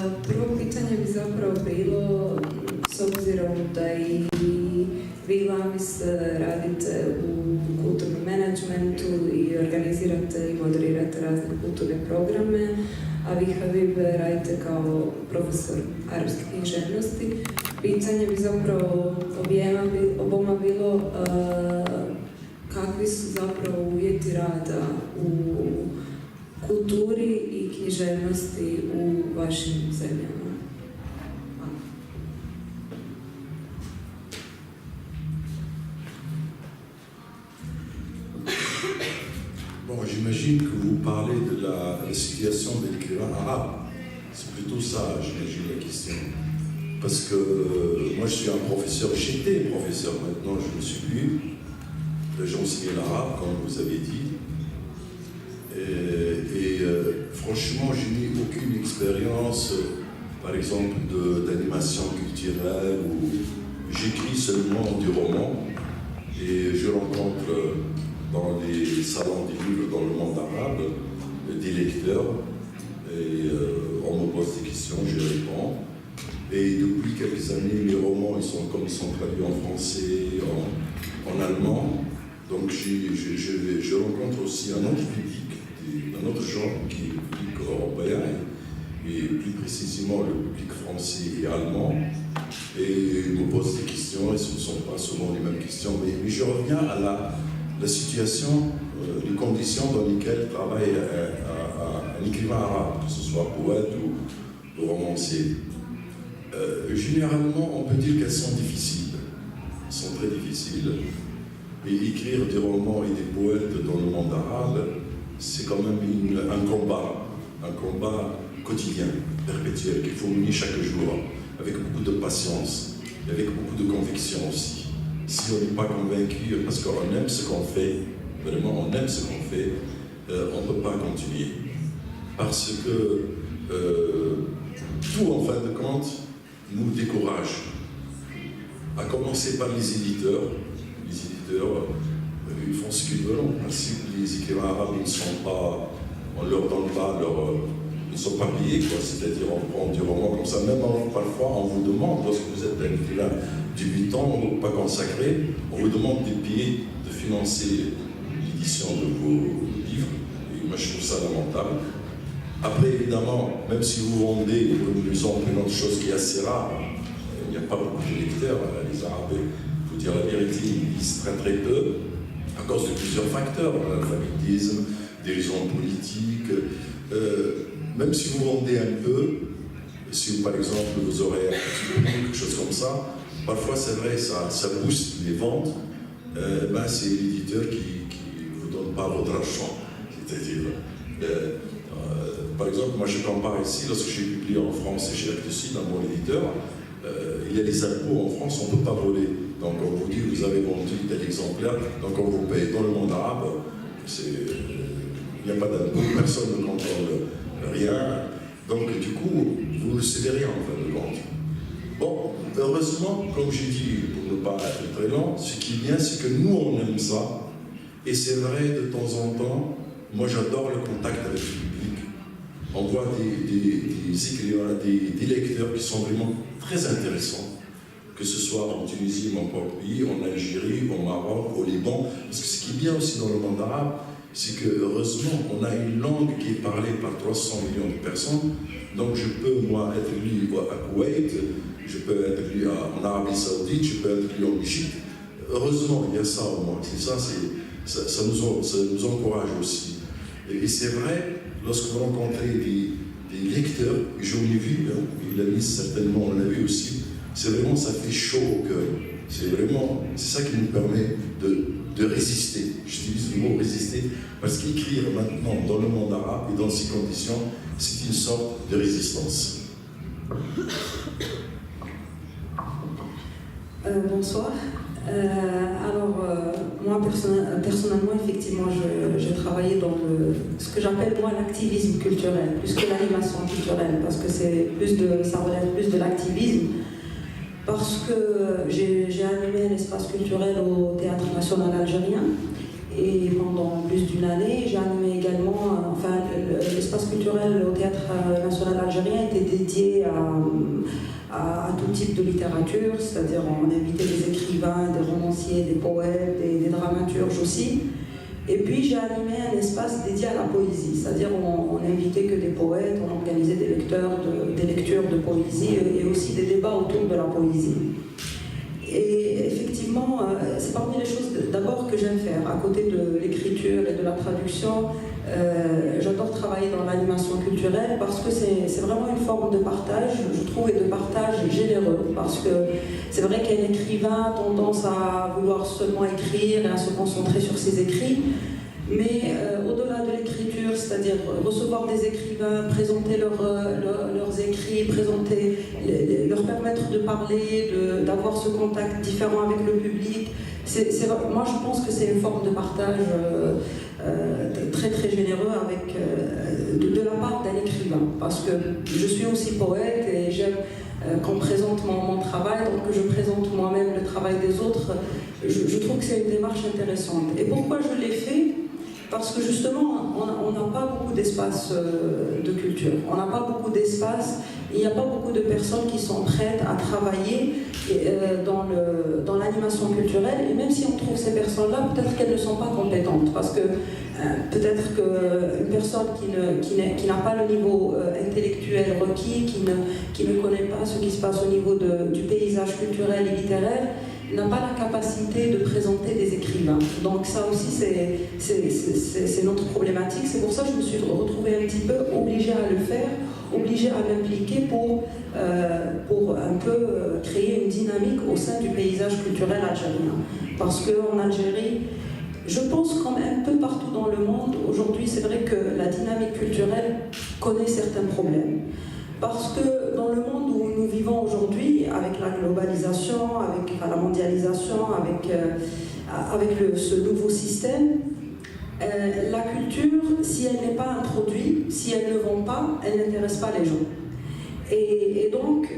Prvo pitanje bi zapravo bilo, s obzirom da i vi Lamis radite u kulturnom menadžmentu i organizirate i moderirate razne kulturne programe, a vi Habib radite kao profesor arapske književnosti. Pitanje bi zapravo oboma bilo kakvi su zapravo uvjeti rada u kulturi i književnosti u vašim zemljama. Bon, j'imagine que vous parlez de la situation de l'écrivain arabe. C'est plutôt ça, j'imagine, la question. Parce que moi, je suis un professeur, j'étais professeur, maintenant je ne suis plus. J'enseignais l'arabe, comme vous avez dit. Franchement, je n'ai aucune expérience, par exemple, d'animation culturelle, où j'écris seulement du roman et je rencontre dans les salons des livres dans le monde arabe des lecteurs et on me pose des questions, je réponds. Et depuis quelques années, mes romans, comme ils sont traduits en français, en allemand, donc je rencontre aussi un autre public, un autre genre qui est le public européen, et plus précisément le public français et allemand, et ils me posent des questions, et ce ne sont pas souvent les mêmes questions, mais je reviens à la situation, les conditions dans lesquelles travaille un écrivain arabe, que ce soit poète ou romancier. Généralement, on peut dire qu'elles sont difficiles, elles sont très difficiles. Et écrire des romans et des poètes dans le monde arabe, c'est quand même un combat quotidien, perpétuel, qu'il faut mener chaque jour, avec beaucoup de patience, et avec beaucoup de conviction aussi. Si on n'est pas convaincu, parce qu'on aime ce qu'on fait, vraiment on aime ce qu'on fait, on ne peut pas continuer. Parce que tout, en fin de compte, nous décourage. À commencer par les éditeurs. Les éditeurs, ils font ce qu'ils veulent. En principe, les écrivains arabes, on ne leur donne pas ils ne sont pas payés, quoi. C'est-à-dire, on prend du roman comme ça. Même parfois, on vous demande, lorsque vous êtes un écrivain débutant ou pas consacré, on vous demande de financer l'édition de vos livres. Et moi, je trouve ça lamentable. Après, évidemment, même si vous vendez, nous avons une autre chose qui est assez rare, il n'y a pas beaucoup de lecteurs, les Arabes, il faut dire la vérité, ils lisent très très peu, à cause de plusieurs facteurs, l'alphabétisme, des raisons politiques. Même si vous vendez un peu, si par exemple vous aurez un petit peu, quelque chose comme ça, parfois c'est vrai, ça booste les ventes, c'est l'éditeur qui ne vous donne pas votre argent. C'est-à-dire, par exemple, moi je compare ici, lorsque j'ai publié en France et chez Actes dans mon éditeur, il y a les impôts en France, on ne peut pas voler. Donc on vous dit, vous avez vendu tel exemplaire, donc on vous paye. Dans le monde arabe, il n'y a pas d'impôt, personne ne contrôle rien. Donc du coup, vous ne savez rien en fin de compte. Bon, heureusement, comme j'ai dit, pour ne pas être très lent, ce qui est bien, c'est que nous, on aime ça. Et c'est vrai, de temps en temps, moi j'adore le contact avec le public. On voit des écrivains, des lecteurs qui sont vraiment très intéressants, que ce soit en Tunisie, mon propre pays, en Algérie, au Maroc, au Liban. Parce que ce qui est bien aussi dans le monde arabe, c'est que heureusement, on a une langue qui est parlée par 300 millions de personnes. Donc je peux, moi, être lu à Koweït, je peux être lu en Arabie Saoudite, je peux être lu en Égypte. Heureusement, il y a ça au moins. C'est ça, ça nous encourage aussi. Et c'est vrai, lorsque vous rencontrez des lecteurs, et j'en ai vu, hein, il a mis certainement, on l'a vu aussi, c'est vraiment, ça fait chaud au cœur. C'est ça qui nous permet de résister. J'utilise le mot résister, parce qu'écrire maintenant dans le monde arabe et dans ces conditions, c'est une sorte de résistance. Bonsoir. Moi personnellement, effectivement, je travaillais dans ce que j'appelle moi l'activisme culturel, plus que l'animation culturelle, parce que ça relève plus de l'activisme. Parce que j'ai animé l'espace culturel au Théâtre National Algérien et pendant plus d'une année, j'ai animé également, l'espace culturel culturel au Théâtre national algérien était dédié à tout type de littérature, c'est-à-dire on invitait des écrivains, des romanciers, des poètes, des dramaturges aussi. Et puis j'ai animé un espace dédié à la poésie, c'est-à-dire on invitait que des poètes, on organisait des lectures de poésie et aussi des débats autour de la poésie. Et effectivement, c'est parmi les choses d'abord que j'aime faire. À côté de l'écriture et de la traduction, j'adore travailler dans l'animation culturelle parce que c'est vraiment une forme de partage, je trouve, et de partage généreux. Parce que c'est vrai qu'un écrivain a tendance à vouloir seulement écrire et à se concentrer sur ses écrits. Mais au-delà de l'écriture, c'est-à-dire recevoir des écrivains, présenter leurs écrits, leur permettre de parler, d'avoir ce contact différent avec le public, moi je pense que c'est une forme de partage très très généreux de la part d'un écrivain. Parce que je suis aussi poète et j'aime qu'on présente mon travail, donc que je présente moi-même le travail des autres. Je trouve que c'est une démarche intéressante. Et pourquoi je l'ai fait ? Parce que justement, on n'a pas beaucoup d'espace de culture, on n'a pas beaucoup d'espace, il n'y a pas beaucoup de personnes qui sont prêtes à travailler dans l'animation culturelle, et même si on trouve ces personnes-là, peut-être qu'elles ne sont pas compétentes, parce que peut-être qu'une personne qui n'a pas le niveau intellectuel requis, qui ne connaît pas ce qui se passe au niveau du paysage culturel et littéraire, n'a pas la capacité de présenter des écrivains. Donc ça aussi, c'est notre problématique. C'est pour ça que je me suis retrouvée un petit peu obligée à le faire, obligée à m'impliquer pour un peu créer une dynamique au sein du paysage culturel algérien. Parce qu'en Algérie, je pense comme un peu partout dans le monde, aujourd'hui, c'est vrai que la dynamique culturelle connaît certains problèmes. Parce que dans le monde où nous vivons aujourd'hui, avec la globalisation, avec la mondialisation, avec ce nouveau système, la culture, si elle n'est pas introduite, si elle ne vend pas, elle n'intéresse pas les gens. Et donc,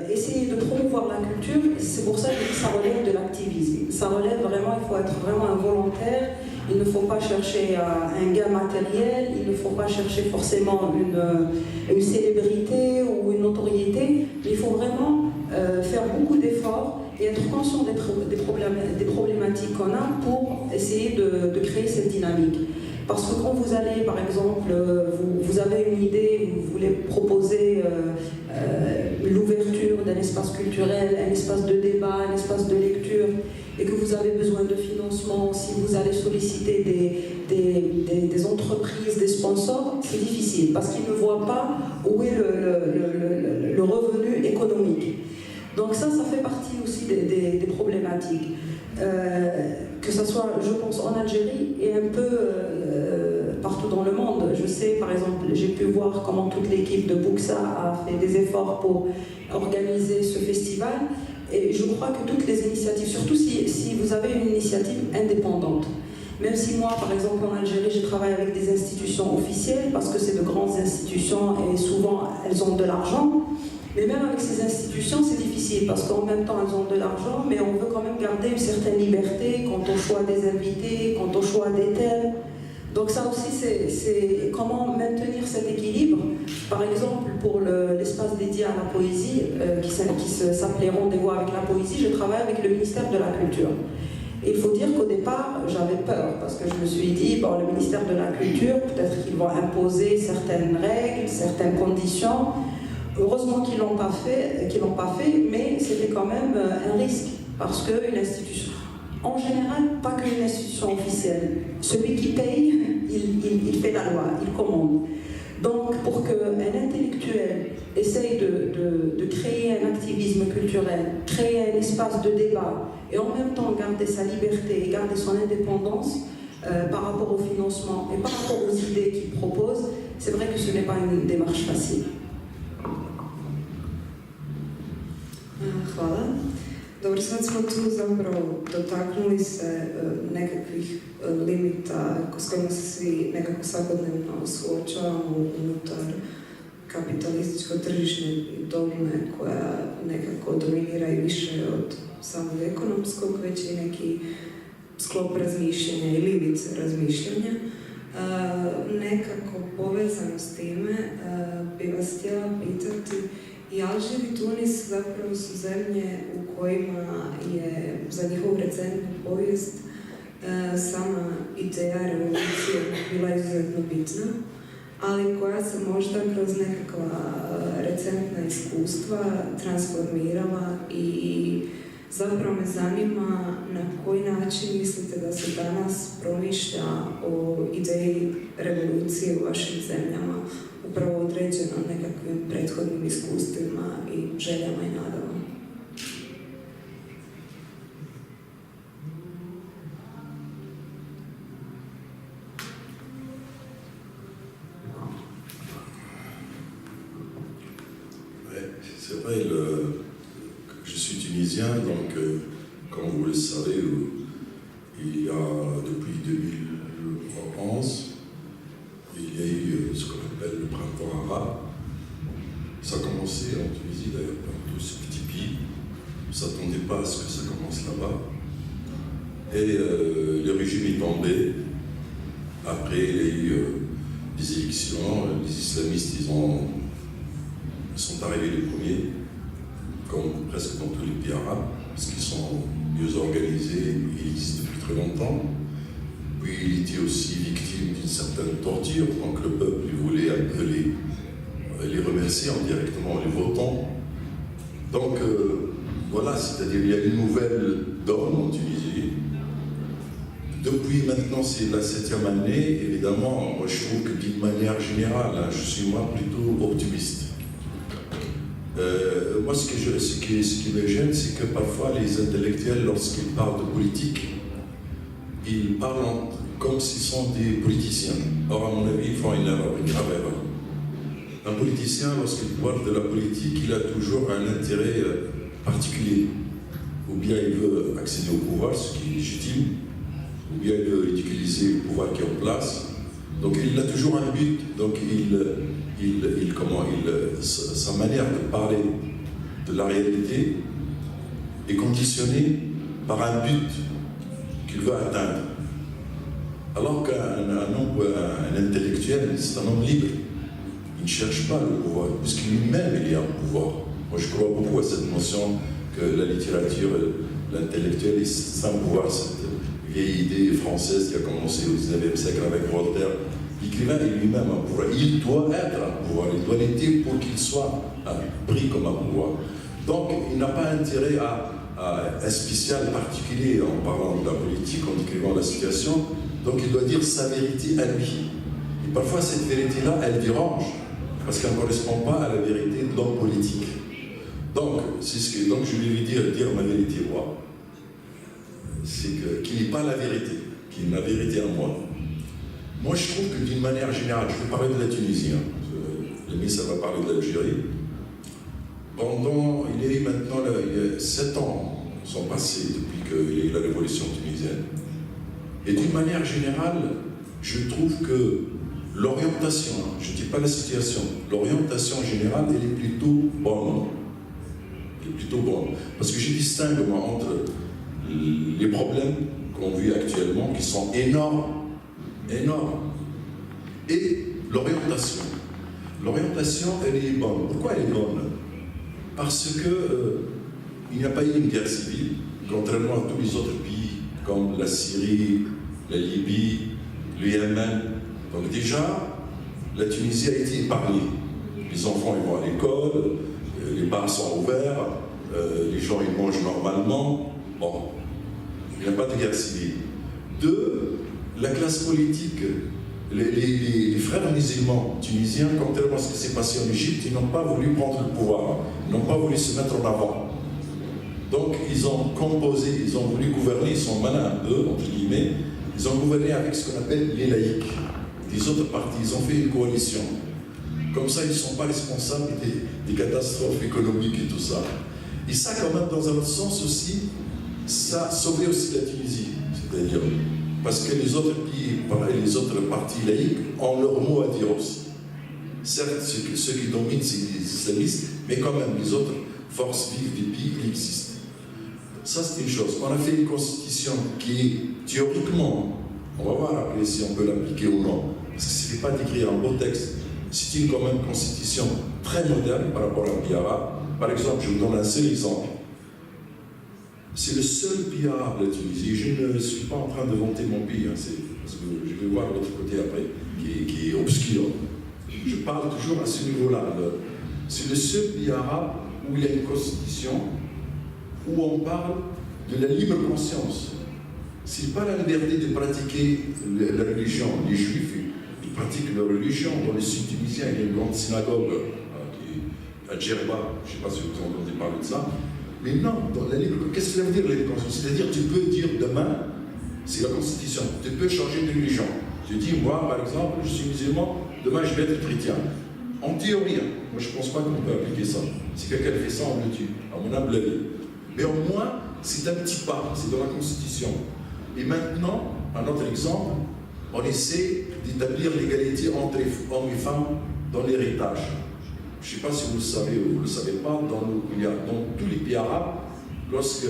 essayer de promouvoir la culture, c'est pour ça que ça relève de l'activisme. Ça relève vraiment, il faut être vraiment un volontaire, il ne faut pas chercher un gain matériel, il ne faut pas chercher forcément une célébrité ou une notoriété, mais il faut vraiment faire beaucoup d'efforts et être conscient des problématiques qu'on a pour essayer de créer cette dynamique. Parce que quand vous allez, par exemple, vous avez une idée, vous voulez proposer l'ouverture d'un espace culturel, un espace de débat, un espace de lecture, et que vous avez besoin de financement, si vous allez solliciter des entreprises, des sponsors, c'est difficile, parce qu'ils ne voient pas où est le revenu économique. Donc ça fait partie aussi des problématiques. Que ce soit, je pense, en Algérie et un peu partout dans le monde. Je sais, par exemple, j'ai pu voir comment toute l'équipe de Buxa a fait des efforts pour organiser ce festival. Et je crois que toutes les initiatives, surtout si vous avez une initiative indépendante, même si moi, par exemple, en Algérie, je travaille avec des institutions officielles, parce que c'est de grandes institutions et souvent elles ont de l'argent, mais même avec ces institutions, c'est difficile, parce qu'en même temps, elles ont de l'argent, mais on veut quand même garder une certaine liberté quant au choix des invités, quant au choix des thèmes. Donc ça aussi, c'est comment maintenir cet équilibre. Par exemple, pour l'espace dédié à la poésie, qui s'appelait Rendez-vous avec la poésie, je travaille avec le ministère de la Culture. Et il faut dire qu'au départ, j'avais peur, parce que je me suis dit, bon, le ministère de la Culture, peut-être qu'ils vont imposer certaines règles, certaines conditions. Heureusement qu'ils l'ont pas fait, mais c'était quand même un risque, parce qu'une institution, en général, pas qu'une institution officielle, celui qui paye, il fait la loi, il commande. Donc, pour qu'un intellectuel essaye de créer un activisme culturel, créer un espace de débat, et en même temps garder sa liberté et garder son indépendance par rapport au financement et par rapport aux idées qu'il propose, c'est vrai que ce n'est pas une démarche facile. Hvala. Dobro, sad smo tu zapravo dotaknuli se nekakvih limita s kojima se svi nekako svakodnevno suočavamo unutar kapitalističko-tržišne dogme koja nekako dominira i više od samog ekonomskog, već i neki sklop razmišljanja i livice razmišljanja. nekako povezano s time, bi vas htjela pitati, i Alžir i Tunis zapravo su zemlje u kojima je za njihovu recentnu povijest sama ideja revolucije bila izuzetno bitna, ali koja se možda kroz nekakva recentna iskustva transformirala i zapravo me zanima na koji način mislite da se danas promišlja o ideji revolucije u vašim zemljama, upravo određeno nekakvim prethodnim iskustvima i željama i nadama. C'est vrai, je suis tunisien, donc comme vous le savez, il y a depuis 2011, il y a eu ce qu'on appelle le printemps arabe. Ça a commencé en Tunisie d'ailleurs, par tout ce petit pays. On ne s'attendait pas à ce que ça commence là-bas. Et le régime est tombé. Après, il y a eu des élections, les islamistes, ils sont arrivés les premiers, comme presque dans tous les pays arabes, parce qu'ils sont mieux organisés, ils existent depuis très longtemps. Puis il était aussi victime d'une certaine torture, donc le peuple voulait un peu les remercier indirectement en les votant. Donc voilà, c'est-à-dire il y a une nouvelle donne en Tunisie. Depuis maintenant, c'est la 7e année, évidemment, moi je trouve que d'une manière générale, hein, je suis moi plutôt optimiste. Moi, ce qui me gêne, c'est que parfois les intellectuels, lorsqu'ils parlent de politique, ils parlent comme s'ils sont des politiciens. Or, à mon avis, ils font une erreur, une grave erreur. Un politicien, lorsqu'il parle de la politique, il a toujours un intérêt particulier. Ou bien il veut accéder au pouvoir, ce qui est légitime, ou bien il veut ridiculiser le pouvoir qui est en place. Donc il a toujours un but, donc sa manière de parler de la réalité est conditionnée par un but qu'il veut atteindre. Alors qu'un intellectuel, c'est un homme libre. Il ne cherche pas le pouvoir, puisque lui-même il y a un pouvoir. Moi je crois beaucoup à cette notion que la littérature, l'intellectuel, c'est un pouvoir, cette vieille idée française qui a commencé au 19e siècle avec Voltaire. L'écrivain est lui-même un pouvoir. Il doit être un pouvoir, il doit l'être pour qu'il soit pris comme un pouvoir. Donc il n'a pas intérêt à un spécial particulier en parlant de la politique, en décrivant la situation. Donc il doit dire sa vérité à lui. Et parfois cette vérité-là, elle dérange, parce qu'elle ne correspond pas à la vérité de l'homme politique. Donc, donc je vais lui dire ma vérité, moi. C'est qu'il n'est pas la vérité, qu'il est ma vérité à moi. Moi, je trouve que d'une manière générale, je vais parler de la Tunisie, l'ami, ça va parler de l'Algérie. Il y a eu maintenant, il y a 7 ans sont passés depuis qu'il y a eu la révolution tunisienne. Et d'une manière générale, je trouve que l'orientation, je ne dis pas la situation, l'orientation générale, elle est plutôt bonne. Elle est plutôt bonne. Parce que je distingue, moi, entre les problèmes qu'on vit actuellement, qui sont énormes, et l'orientation. L'orientation, elle est bonne. Pourquoi elle est bonne? Parce que il n'y a pas eu une guerre civile, contrairement à tous les autres pays, comme la Syrie, la Libye, le Yémen. Donc déjà, la Tunisie a été épargnée. Les enfants ils vont à l'école, les bars sont ouverts, les gens ils mangent normalement. Bon, il n'y a pas de guerre civile. 2, la classe politique, les frères musulmans tunisiens, contrairement à ce qui s'est passé en Égypte, ils n'ont pas voulu prendre le pouvoir, ils n'ont pas voulu se mettre en avant. Donc ils ont composé, ils ont voulu gouverner, ils sont malins un peu, entre guillemets, ils ont gouverné avec ce qu'on appelle les laïcs, des autres partis, ils ont fait une coalition. Comme ça, ils ne sont pas responsables des catastrophes économiques et tout ça. Et ça, quand même, dans un autre sens aussi, ça a sauvé aussi la Tunisie, c'est-à-dire parce que les autres pays, les autres partis laïcs ont leur mot à dire aussi. Certes, ceux qui dominent, c'est les islamistes, mais quand même, les autres forces vives du pays, ils existent. Ça, c'est une chose. On a fait une constitution qui est théoriquement On va voir après si on peut l'appliquer ou non. Parce que ce n'est pas d'écrire un beau texte, c'est une quand même constitution très moderne par rapport à un pays arabe. Par exemple, je vous donne un seul exemple. C'est le seul pays arabe, la Tunisie. Je ne suis pas en train de vanter mon pays, hein, parce que je vais voir l'autre côté après, qui est obscur. Je parle toujours à ce niveau-là. C'est le seul pays arabe où il y a une constitution où on parle de la libre conscience. Ce n'est pas la liberté de pratiquer la religion. Les Juifs, ils pratiquent leur religion. Dans le sud tunisien, il y a une grande synagogue à Djerba. Je ne sais pas si vous entendez parler de ça. Mais non, dans la libre, qu'est-ce que ça veut dire la libre conscience? C'est-à-dire tu peux dire demain, c'est la Constitution, tu peux changer de religion. Tu dis, moi par exemple, je suis musulman, demain je vais être chrétien. En théorie, moi je ne pense pas qu'on peut appliquer ça. Si quelqu'un fait ça, on le tue, à mon humble avis. Mais au moins, c'est un petit pas, c'est dans la Constitution. Et maintenant, un autre exemple, on essaie d'établir l'égalité entre hommes et femmes dans l'héritage. Je ne sais pas si vous le savez ou vous ne le savez pas, dans tous les pays arabes, lorsque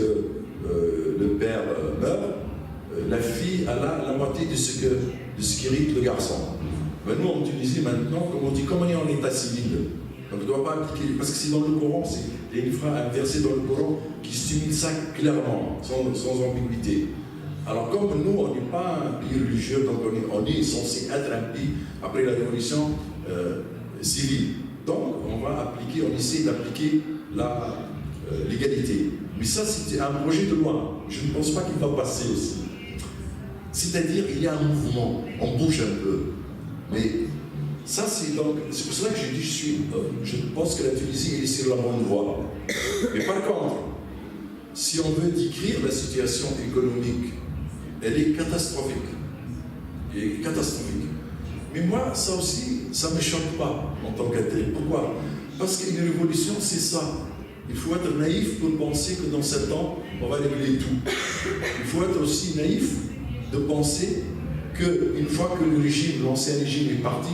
le père meurt, la fille a la moitié de ce qu'hérite le garçon. Ben nous, en Tunisie, maintenant, comme on dit, comme on est en état civil, donc on ne doit pas appliquer, parce que c'est dans le Coran, il y a un verset dans le Coran qui stimule ça clairement, sans ambiguïté. Alors comme nous, on n'est pas un pays religieux, donc on est censé être un pays après la révolution civile. Donc on va appliquer, on essaie d'appliquer l'égalité. Mais ça, c'était un projet de loi. Je ne pense pas qu'il va passer aussi. C'est-à-dire, il y a un mouvement, on bouge un peu. Mais ça, c'est pour cela que je dis, je pense que la Tunisie est sur la bonne voie. Mais par contre, si on veut décrire la situation économique, elle est catastrophique. Elle est catastrophique. Mais moi, ça aussi, ça ne me choque pas en tant qu'athée. Pourquoi? Parce qu'une révolution, c'est ça. Il faut être naïf pour penser que dans 7 ans, on va régler tout. Il faut être aussi naïf de penser qu'une fois que le régime, l'ancien régime est parti,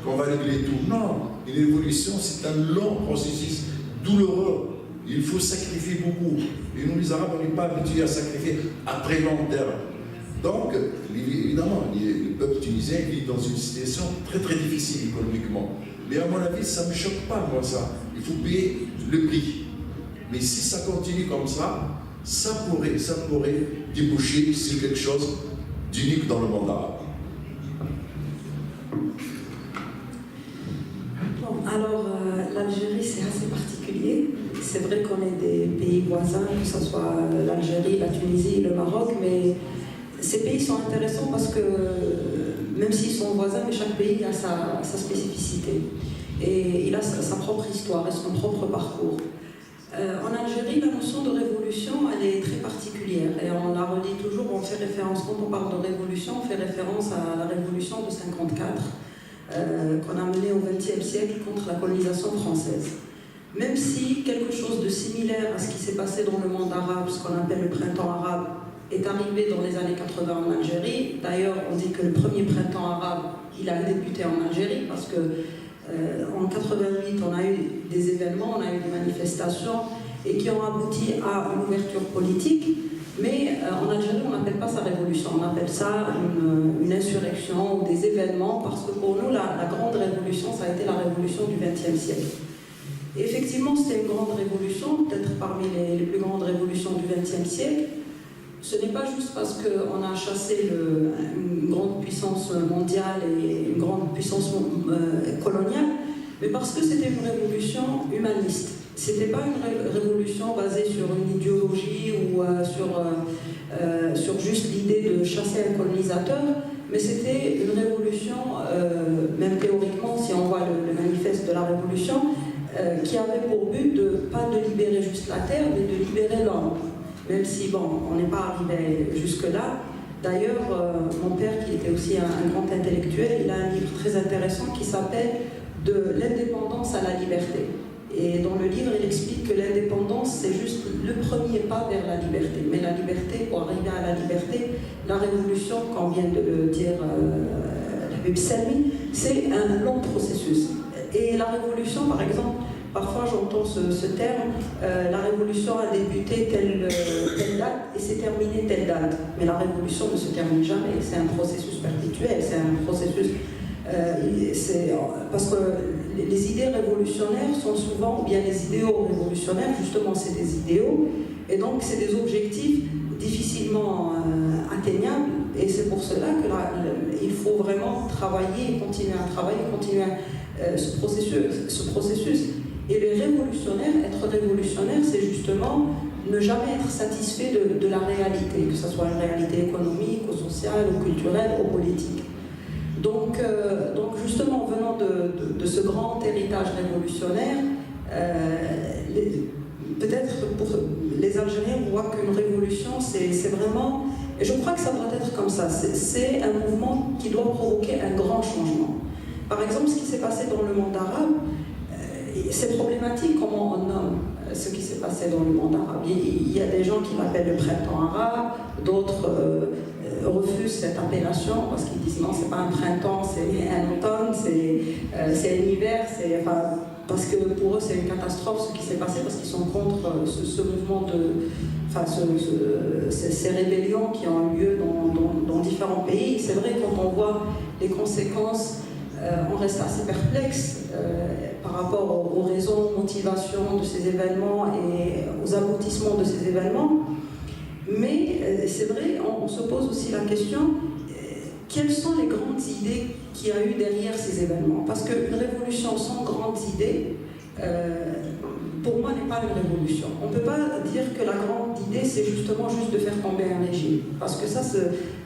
qu'on va régler tout. Non, une révolution, c'est un long processus douloureux. Il faut sacrifier beaucoup. Et nous, les Arabes, on n'est pas habitués à sacrifier à très long terme. Donc, évidemment, le peuple tunisien vit dans une situation très très difficile économiquement. Mais à mon avis, ça ne me choque pas, moi, ça. Il faut payer le prix. Mais si ça continue comme ça pourrait déboucher sur quelque chose d'unique dans le monde arabe. Bon, alors, l'Algérie, c'est assez particulier. C'est vrai qu'on est des pays voisins, que ce soit l'Algérie, la Tunisie, le Maroc, mais ces pays sont intéressants parce que, même s'ils sont voisins, mais chaque pays a sa spécificité. Et il a sa propre histoire et son propre parcours. En Algérie, la notion de révolution, elle est très particulière. Et on la relie toujours, on fait référence, quand on parle de révolution, on fait référence à la révolution de 1954, qu'on a menée au XXe siècle contre la colonisation française. Même si quelque chose de similaire à ce qui s'est passé dans le monde arabe, ce qu'on appelle le printemps arabe, est arrivé dans les années 80 en Algérie. D'ailleurs, on dit que le premier printemps arabe, il a débuté en Algérie parce que en 88, on a eu des événements, on a eu des manifestations et qui ont abouti à une ouverture politique. Mais en Algérie, on n'appelle pas ça révolution, on appelle ça une insurrection ou des événements parce que pour nous, la grande révolution, ça a été la révolution du XXe siècle. Et effectivement, c'était une grande révolution, peut-être parmi les plus grandes révolutions du XXe siècle. Ce n'est pas juste parce qu'on a chassé une grande puissance mondiale et une grande puissance coloniale, mais parce que c'était une révolution humaniste. Ce n'était pas une révolution basée sur une idéologie ou sur juste l'idée de chasser un colonisateur, mais c'était une révolution, même théoriquement, si on voit le manifeste de la révolution, qui avait pour but pas de libérer juste la terre, mais de libérer l'homme. Même si, bon, on n'est pas arrivé jusque-là. D'ailleurs, mon père, qui était aussi un grand intellectuel, il a un livre très intéressant qui s'appelle « De l'indépendance à la liberté ». Et dans le livre, il explique que l'indépendance, c'est juste le premier pas vers la liberté. Mais la liberté, pour arriver à la liberté, la révolution, comme vient de le dire Habib Salmi, c'est un long processus. Et la révolution, par exemple, Parfois j'entends ce terme, la révolution a débuté telle date et s'est terminée telle date. Mais la révolution ne se termine jamais, c'est un processus perpétuel, c'est un processus... parce que les idées révolutionnaires sont souvent, ou bien les idéaux révolutionnaires, justement c'est des idéaux, et donc c'est des objectifs difficilement atteignables, et c'est pour cela qu'il faut vraiment travailler, continuer à travailler, continuer ce processus. Et les révolutionnaires, être révolutionnaire, c'est justement ne jamais être satisfait de la réalité, que ce soit une réalité économique, ou sociale, ou culturelle, ou politique. Donc justement, venant de ce grand héritage révolutionnaire, peut-être pour les Algériens, on voit qu'une révolution, c'est vraiment... Et je crois que ça doit être comme ça. C'est un mouvement qui doit provoquer un grand changement. Par exemple, ce qui s'est passé dans le monde arabe, c'est problématique comment on nomme ce qui s'est passé dans le monde arabe. Il y a des gens qui l'appellent le printemps arabe, d'autres refusent cette appellation parce qu'ils disent non, c'est pas un printemps, c'est un automne, c'est un hiver, parce que pour eux c'est une catastrophe ce qui s'est passé, parce qu'ils sont contre ce mouvement ces rébellions qui ont eu lieu dans différents pays. C'est vrai, quand on voit les conséquences, on reste assez perplexe par rapport aux raisons, aux motivations de ces événements et aux aboutissements de ces événements. Mais c'est vrai, on se pose aussi la question, quelles sont les grandes idées qu'il y a eu derrière ces événements? Parce qu'une révolution sans grandes idées, pour moi, n'est pas une révolution. On ne peut pas dire que la grande idée, c'est justement juste de faire tomber un régime. Parce que ça,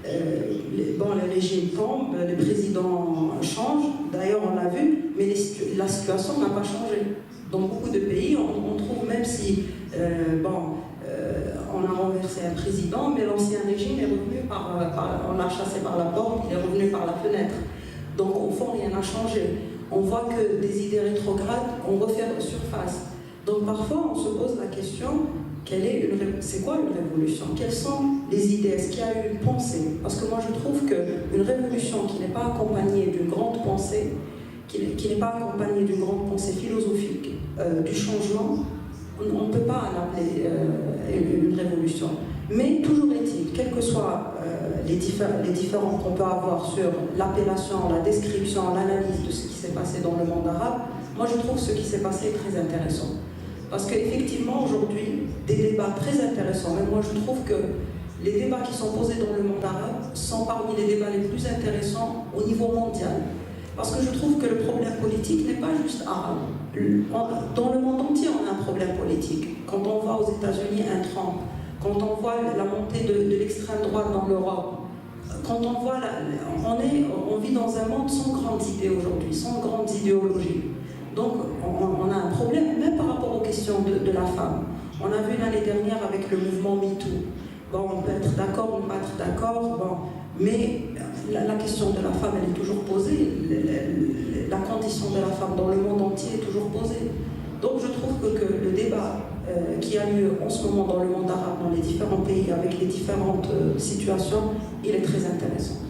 les régimes tombent, les présidents changent, d'ailleurs on l'a vu, mais la situation n'a pas changé. Dans beaucoup de pays, on trouve, même si on a renversé un président, mais l'ancien régime est revenu on l'a chassé par la porte, il est revenu par la fenêtre. Donc au fond, rien n'a changé. On voit que des idées rétrogrades ont refait surface. Donc parfois, on se pose la question, c'est quoi une révolution? Quelles sont les idées? Est-ce qu'il y a eu une pensée? Parce que moi, je trouve qu'une révolution qui n'est pas accompagnée d'une grande pensée, qui n'est pas accompagnée d'une grande pensée philosophique, du changement, on ne peut pas l'appeler une révolution. Mais toujours est-il, quels que soient les différents qu'on peut avoir sur l'appellation, la description, l'analyse de ce qui s'est passé dans le monde arabe, moi je trouve ce qui s'est passé très intéressant. Parce qu'effectivement, aujourd'hui, des débats très intéressants, mais moi je trouve que les débats qui sont posés dans le monde arabe sont parmi les débats les plus intéressants au niveau mondial. Parce que je trouve que le problème politique n'est pas juste arabe. Dans le monde entier, on a un problème politique. Quand on voit aux États-Unis un Trump, quand on voit la montée de l'extrême droite dans l'Europe, quand on voit... on vit dans un monde sans grandes idées aujourd'hui, sans grandes idéologies. Donc on a un problème, même par rapport aux questions de la femme. On a vu l'année dernière avec le mouvement MeToo. Bon, on peut être d'accord ou pas être d'accord, mais la question de la femme, elle est toujours posée. La condition de la femme dans le monde entier est toujours posée. Donc je trouve que le débat qui a lieu en ce moment dans le monde arabe, dans les différents pays, avec les différentes situations, il est très intéressant.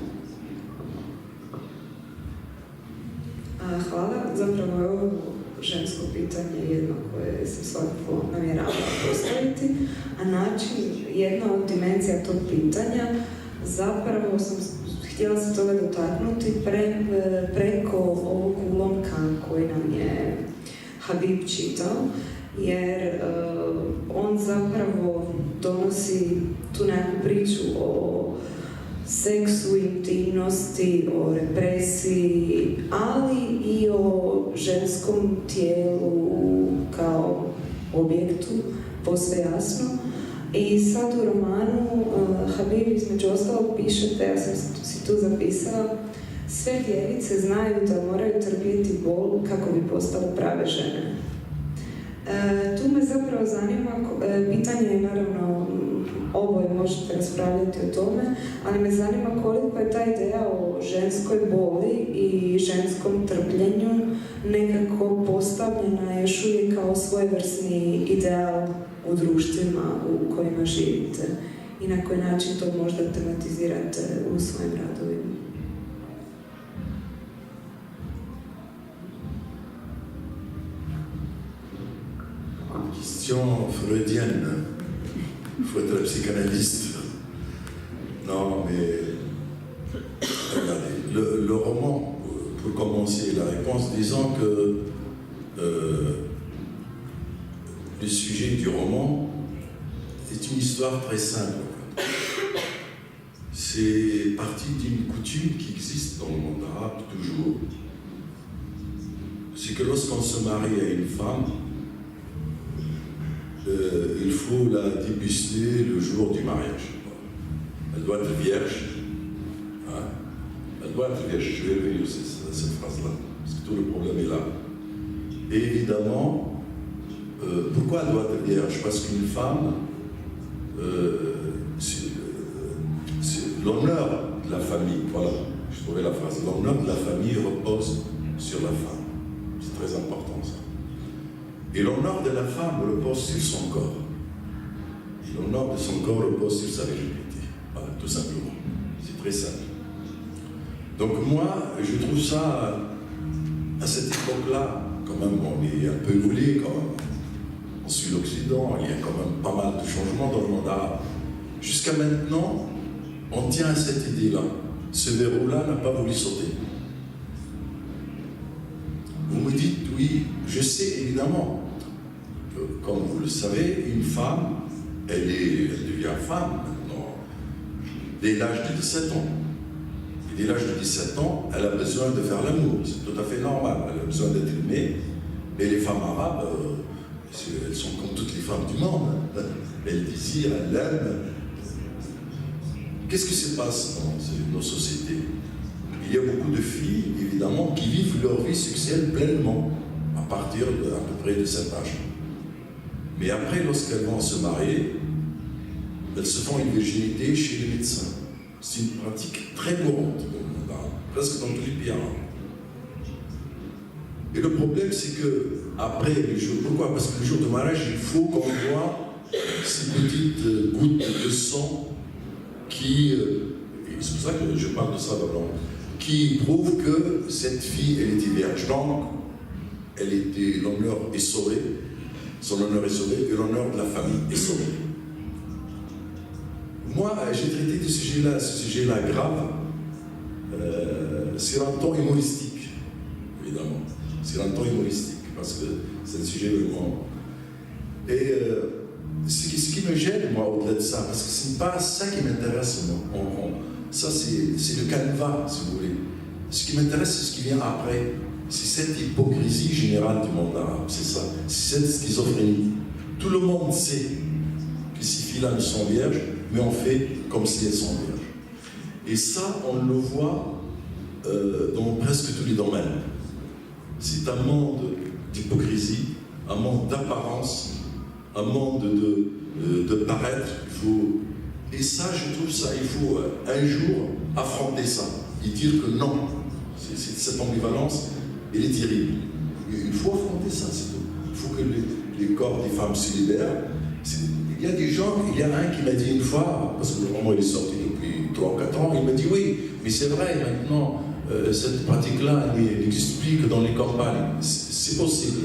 Hvala. Zapravo je ovo žensko pitanje jedno koje se svakako namjerava postaviti, a jedna od dimenzija tog pitanja, zapravo sam htjela se toga dotaknuti preko ovog ulomka koji nam je Habib čitao, jer on zapravo donosi tu neku priču o seksu, intimnosti, o represiji, ali i o ženskom tijelu kao objektu, posve jasno. I sad u romanu Habib između ostalog pišete, ja sam si tu zapisala, sve djevice znaju da moraju trpjeti bol kako bi postale prave žene. Tu me zapravo zanima, pitanje je naravno, oboje možete raspravljati o tome, ali me zanima koliko je ta ideja o ženskoj boli i ženskom trpljenju nekako postavljena još uvijek kao svojevrsni ideal u društvima u kojima živite i na koji način to možda tematizirate u svojim radovima. question freudienne. Il faut être psychanalyste. Non, mais regardez, le roman, pour commencer la réponse, disons que le sujet du roman est une histoire très simple. C'est parti d'une coutume qui existe dans le monde arabe toujours. C'est que lorsqu'on se marie à une femme, il faut la dépuceler le jour du mariage. Elle doit être vierge. Hein? Elle doit être vierge. Je vais revenir à cette phrase-là, parce que tout le problème est là. Et évidemment, pourquoi elle doit être vierge? Parce qu'une femme, c'est l'honneur de la famille. Voilà, je trouvais la phrase. L'honneur de la famille repose sur la femme. C'est très important ça. Et l'honneur de la femme repose sur son corps. Et l'honneur de son corps repose sur sa virginité. Voilà, tout simplement. C'est très simple. Donc moi, je trouve ça, à cette époque-là, quand même, on est un peu évolué, quand même. On suit l'Occident, il y a quand même pas mal de changements dans le monde arabe. Jusqu'à maintenant, on tient à cette idée-là. Ce verrou-là n'a pas voulu sauter. Vous me dites, oui, je sais évidemment, que, comme vous le savez, une femme, elle devient femme maintenant, dès l'âge de 17 ans. Et dès l'âge de 17 ans, elle a besoin de faire l'amour, c'est tout à fait normal, elle a besoin d'être aimée. Mais les femmes arabes, elles sont comme toutes les femmes du monde, elles désirent, elles l'aiment. Qu'est-ce qui se passe dans nos sociétés? Il y a beaucoup de filles, évidemment, qui vivent leur vie sexuelle pleinement, à partir d'à peu près de cet âge. Mais après, lorsqu'elles vont se marier, elles se font une virginité chez les médecins. C'est une pratique très courante, presque dans tous les pays arabes. Et le problème, c'est que après le jour, pourquoi? Parce que le jour de mariage, il faut qu'on voit ces petites gouttes de sang qui, c'est pour ça que je parle de ça d'abord, qui prouvent que cette fille, elle était vierge. Donc, l'honneur est sauvé, son honneur est sauvé, et l'honneur de la famille est sauvé. Moi, j'ai traité de ce sujet-là grave, sur un ton humoristique, évidemment. Sur un ton humoristique, parce que c'est un sujet vraiment... Et ce qui me gêne, moi, au-delà de ça, parce que ce n'est pas ça qui m'intéresse, moi. Ça, c'est le canevas, si vous voulez. Ce qui m'intéresse, c'est ce qui vient après. C'est cette hypocrisie générale du monde arabe, c'est ça. C'est cette schizophrénie. Tout le monde sait que ces filles-là ne sont vierges, mais on fait comme si elles sont vierges. Et ça, on le voit dans presque tous les domaines. C'est un monde d'hypocrisie, un monde d'apparence, un monde de paraître. Et ça, je trouve ça, il faut un jour affronter ça et dire que non. Cette ambivalence, elle est terrible. Il faut affronter ça, c'est tout. Il faut que les corps des femmes se libèrent. Il y a des gens, il y en a un qui m'a dit une fois, parce que le roman il est sorti depuis 3 ou 4 ans, il m'a dit oui, mais c'est vrai maintenant, cette pratique-là n'existe plus que dans les campagnes. C'est possible.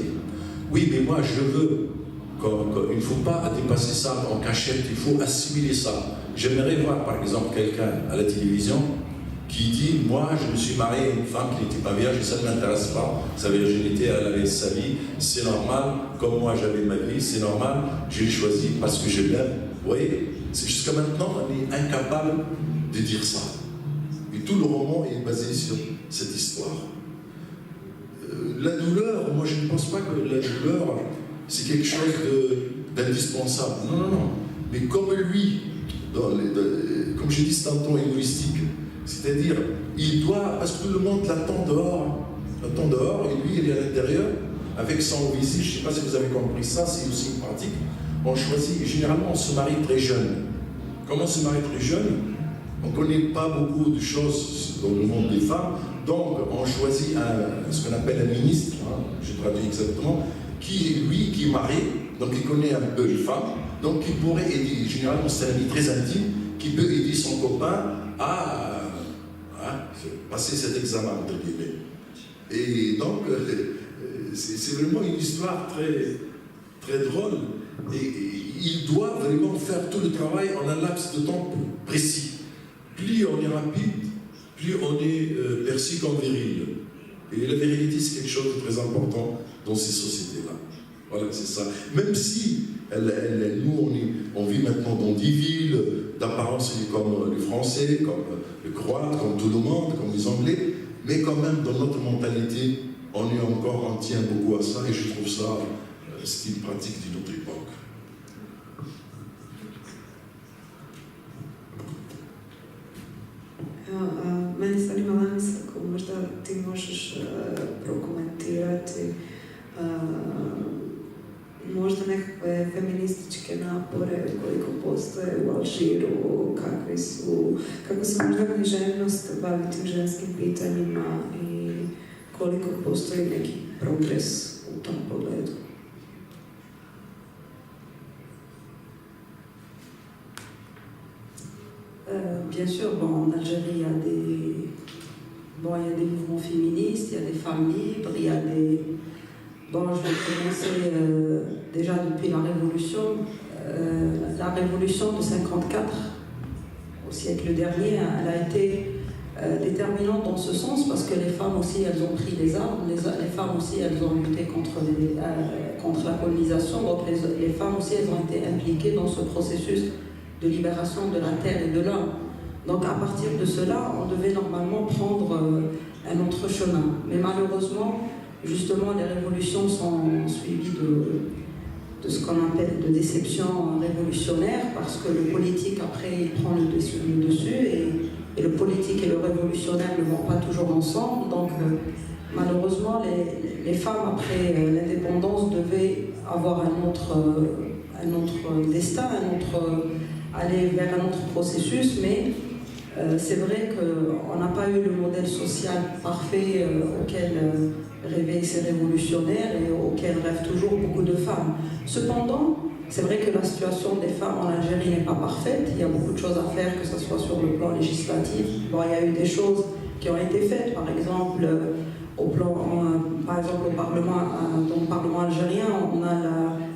Oui, mais moi je veux, il ne faut pas dépasser ça en cachette, il faut assimiler ça. J'aimerais voir par exemple quelqu'un à la télévision qui dit, moi je me suis marié à une femme qui n'était pas vierge et ça ne m'intéresse pas, sa virginité, elle avait sa vie, c'est normal, comme moi j'avais ma vie, c'est normal, je l'ai choisi parce que je l'aime. Vous voyez, jusqu'à maintenant on est incapable de dire ça. Et tout le roman est basé sur cette histoire. La douleur, moi je ne pense pas que la douleur c'est quelque chose d'indispensable. Non, non, non. Mais comme lui, comme je dis, c'est un ton humoristique. C'est-à-dire, il doit, parce que tout le monde l'attend dehors, et lui, il est à l'intérieur, avec son visage. Je ne sais pas si vous avez compris ça, c'est aussi une pratique. On choisit, généralement, on se marie très jeune. Comment on se marie très jeune? On ne connaît pas beaucoup de choses dans le monde des femmes, donc on choisit ce qu'on appelle un ministre, hein, je traduis exactement, qui est marié, donc il connaît un peu les femmes, donc il pourrait aider, généralement c'est un ami très intime, qui peut aider son copain à passer cet examen, entre guillemets. Et donc, c'est vraiment une histoire très, très drôle, Et il doit vraiment faire tout le travail en un laps de temps précis. Plus on est rapide, plus on est perçu comme viril. Et la virilité, c'est quelque chose de très important dans ces sociétés-là. Voilà, c'est ça. Même si nous, on vit maintenant dans 10 villes, d'apparence comme les Français, comme les Croates, comme tout le monde, comme les Anglais, mais quand même, dans notre mentalité, on tient beaucoup à ça, et je trouve ça, c'est une pratique d'une autre époque. Mene zanima, Lamis, ako možda ti možeš prokomentirati možda nekakve feminističke napore koliko postoje u Alžiru, kako su možda književnost baviti tim ženskim pitanjima i koliko postoji neki progres u tom pogledu. Bien sûr, en Algérie, il y a des mouvements féministes, il y a des femmes libres, il y a des... je vais commencer déjà depuis la Révolution. La Révolution de 54, au siècle dernier, elle a été déterminante dans ce sens parce que les femmes aussi, elles ont pris les armes, les femmes aussi, elles ont lutté contre la colonisation, donc les femmes aussi, elles ont été impliquées dans ce processus de libération de la terre et de l'homme. Donc à partir de cela, on devait normalement prendre un autre chemin. Mais malheureusement, justement, les révolutions sont suivies de ce qu'on appelle de déception révolutionnaire, parce que le politique, après, il prend le dessus et le politique et le révolutionnaire ne vont pas toujours ensemble. Donc malheureusement, les femmes, après l'indépendance, devaient avoir un autre destin, aller vers un autre processus, mais c'est vrai qu'on n'a pas eu le modèle social parfait auquel rêvaient ces révolutionnaires et auquel rêvent toujours beaucoup de femmes. Cependant, c'est vrai que la situation des femmes en Algérie n'est pas parfaite, il y a beaucoup de choses à faire, que ce soit sur le plan législatif. Bon, il y a eu des choses qui ont été faites, par exemple, au Parlement algérien,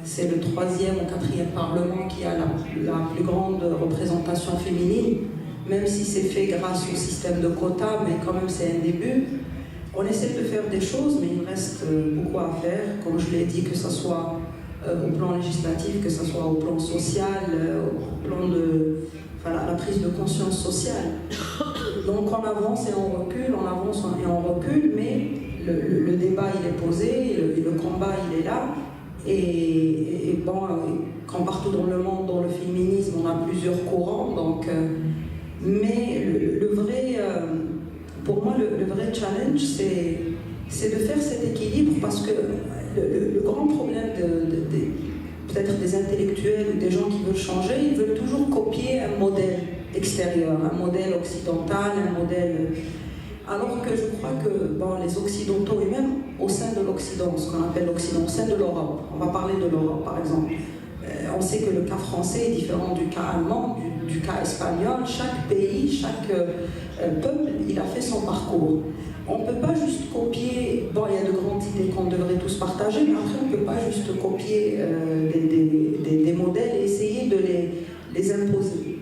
c'est le 3e ou 4e Parlement qui a la plus grande représentation féminine, même si c'est fait grâce au système de quotas, mais quand même c'est un début. On essaie de faire des choses, mais il reste beaucoup à faire, comme je l'ai dit, que ce soit au plan législatif, que ce soit au plan social, au plan de la prise de conscience sociale. Donc on avance et on recule, on avance et on recule, mais le débat il est posé, le combat il est là. Et bon, comme partout dans le monde, dans le féminisme, on a plusieurs courants. Donc, mais pour moi, le vrai challenge, c'est de faire cet équilibre, parce que le grand problème peut-être des intellectuels ou des gens qui veulent changer, ils veulent toujours copier un modèle extérieur, un modèle occidental, un modèle... Alors que je crois que les Occidentaux, et même au sein de l'Occident, ce qu'on appelle l'Occident, au sein de l'Europe, on va parler de l'Europe par exemple, on sait que le cas français est différent du cas allemand, du cas espagnol. Chaque pays, chaque peuple, il a fait son parcours. On ne peut pas juste copier, il y a de grandes idées qu'on devrait tous partager, mais après on ne peut pas juste copier des modèles et essayer de les imposer.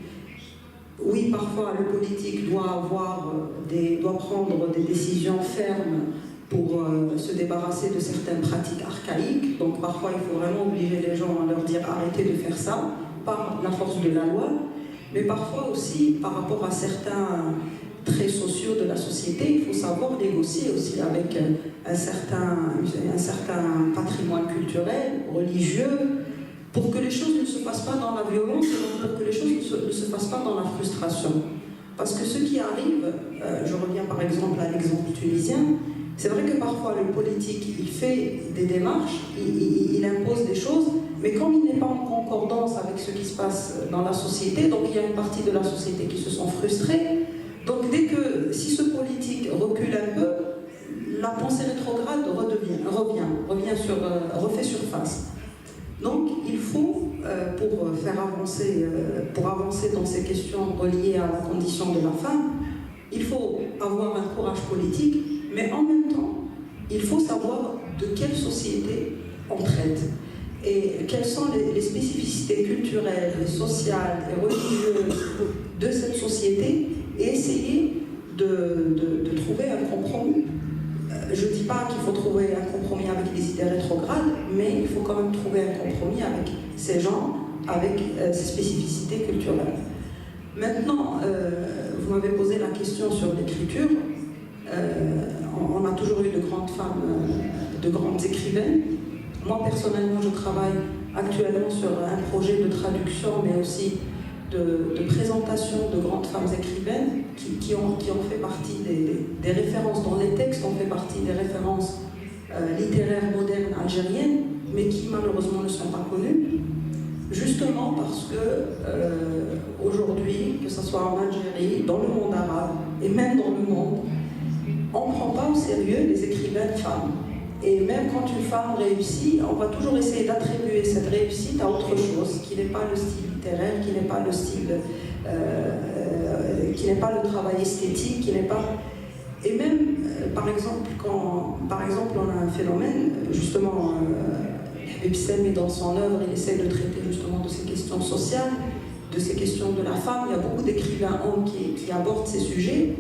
Oui, parfois le politique doit prendre des décisions fermes pour se débarrasser de certaines pratiques archaïques. Donc parfois il faut vraiment obliger les gens à leur dire arrêtez de faire ça par la force de la loi, mais parfois aussi par rapport à certains traits sociaux de la société, il faut savoir négocier aussi avec un certain patrimoine culturel, religieux, pour que les choses ne se passent pas dans la violence, pour que les choses ne se passent pas dans la frustration. Parce que ce qui arrive, je reviens par exemple à l'exemple tunisien, c'est vrai que parfois le politique, il fait des démarches, il impose des choses, mais comme il n'est pas en concordance avec ce qui se passe dans la société, donc il y a une partie de la société qui se sont frustrés. Donc si ce politique recule un peu, la pensée rétrograde refait surface. Donc il faut, pour avancer dans ces questions reliées à la condition de la femme, il faut avoir un courage politique, mais en même temps, il faut savoir de quelle société on traite. et quelles sont les spécificités culturelles, et sociales et religieuses de cette société et essayer de trouver un compromis. Je ne dis pas qu'il faut trouver un compromis avec les idées rétrogrades, mais il faut quand même trouver un compromis avec ces gens, avec ces spécificités culturelles. Maintenant, vous m'avez posé la question sur l'écriture. On a toujours eu de grandes femmes, de grandes écrivaines. Moi, personnellement, je travaille actuellement sur un projet de traduction, mais aussi de présentation de grandes femmes écrivaines qui ont fait partie des références dans les textes, ont fait partie des références littéraires modernes algériennes, mais qui malheureusement ne sont pas connues. Justement parce que aujourd'hui, que ce soit en Algérie, dans le monde arabe et même dans le monde, on ne prend pas au sérieux les écrivaines femmes. Et même quand une femme réussit, on va toujours essayer d'attribuer cette réussite à autre chose, qui n'est pas le style littéraire, qui n'est pas le style, qui n'est pas le travail esthétique, qui n'est pas... Et même, par exemple, on a un phénomène, justement, Habib Selmi, dans son œuvre, il essaie de traiter justement de ces questions sociales, de ces questions de la femme. Il y a beaucoup d'écrivains hommes qui abordent ces sujets,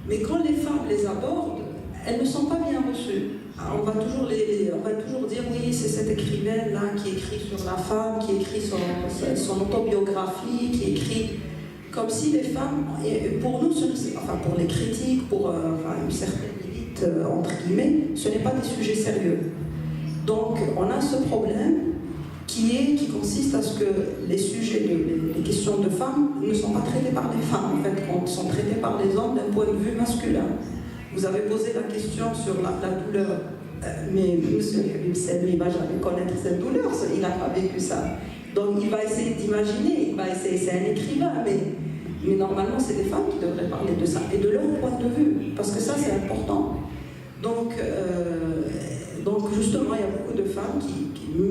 mais quand les femmes les abordent, elles ne sont pas bien reçues. On va toujours dire oui, c'est cette écrivaine-là qui écrit sur la femme, qui écrit son autobiographie, qui écrit comme si les femmes, et pour nous, pour les critiques, pour une certaine élite, entre guillemets, ce n'est pas des sujets sérieux. Donc on a ce problème qui consiste à ce que les sujets, les questions de femmes ne sont pas traitées par les femmes, en fait, sont traitées par les hommes d'un point de vue masculin. Vous avez posé la question sur la douleur, mais M. Habib Selmi ne va jamais connaître cette douleur, il n'a pas vécu ça. Donc il va essayer d'imaginer, c'est un écrivain, mais normalement c'est des femmes qui devraient parler de ça, et de leur point de vue, parce que ça c'est important. Donc justement, il y a beaucoup de femmes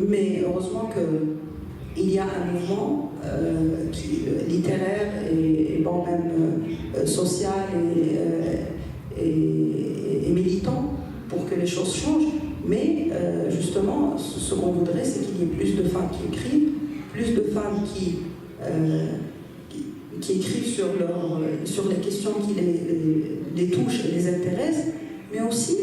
mais heureusement qu'il y a un mouvement littéraire et bon, même social et militant pour que les choses changent. Mais justement, ce qu'on voudrait, c'est qu'il y ait plus de femmes qui écrivent, plus de femmes qui écrivent sur les questions qui les touchent et les intéressent, mais aussi,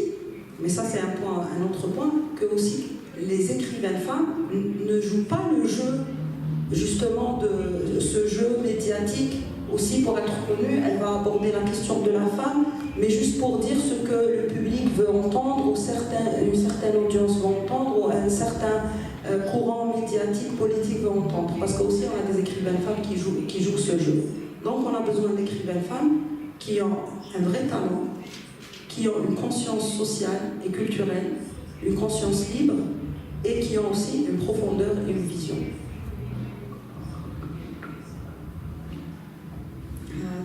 mais ça c'est un autre point, que aussi les écrivaines femmes ne jouent pas le jeu, justement, de ce jeu médiatique. Aussi, pour être connue, elle va aborder la question de la femme, mais juste pour dire ce que le public veut entendre, ou une certaine audience veut entendre, ou un certain courant médiatique, politique veut entendre. Parce qu'aussi, on a des écrivaines femmes qui jouent ce jeu. Donc, on a besoin d'écrivaines femmes qui ont un vrai talent, qui ont une conscience sociale et culturelle, une conscience libre, et qui ont aussi une profondeur et une vision.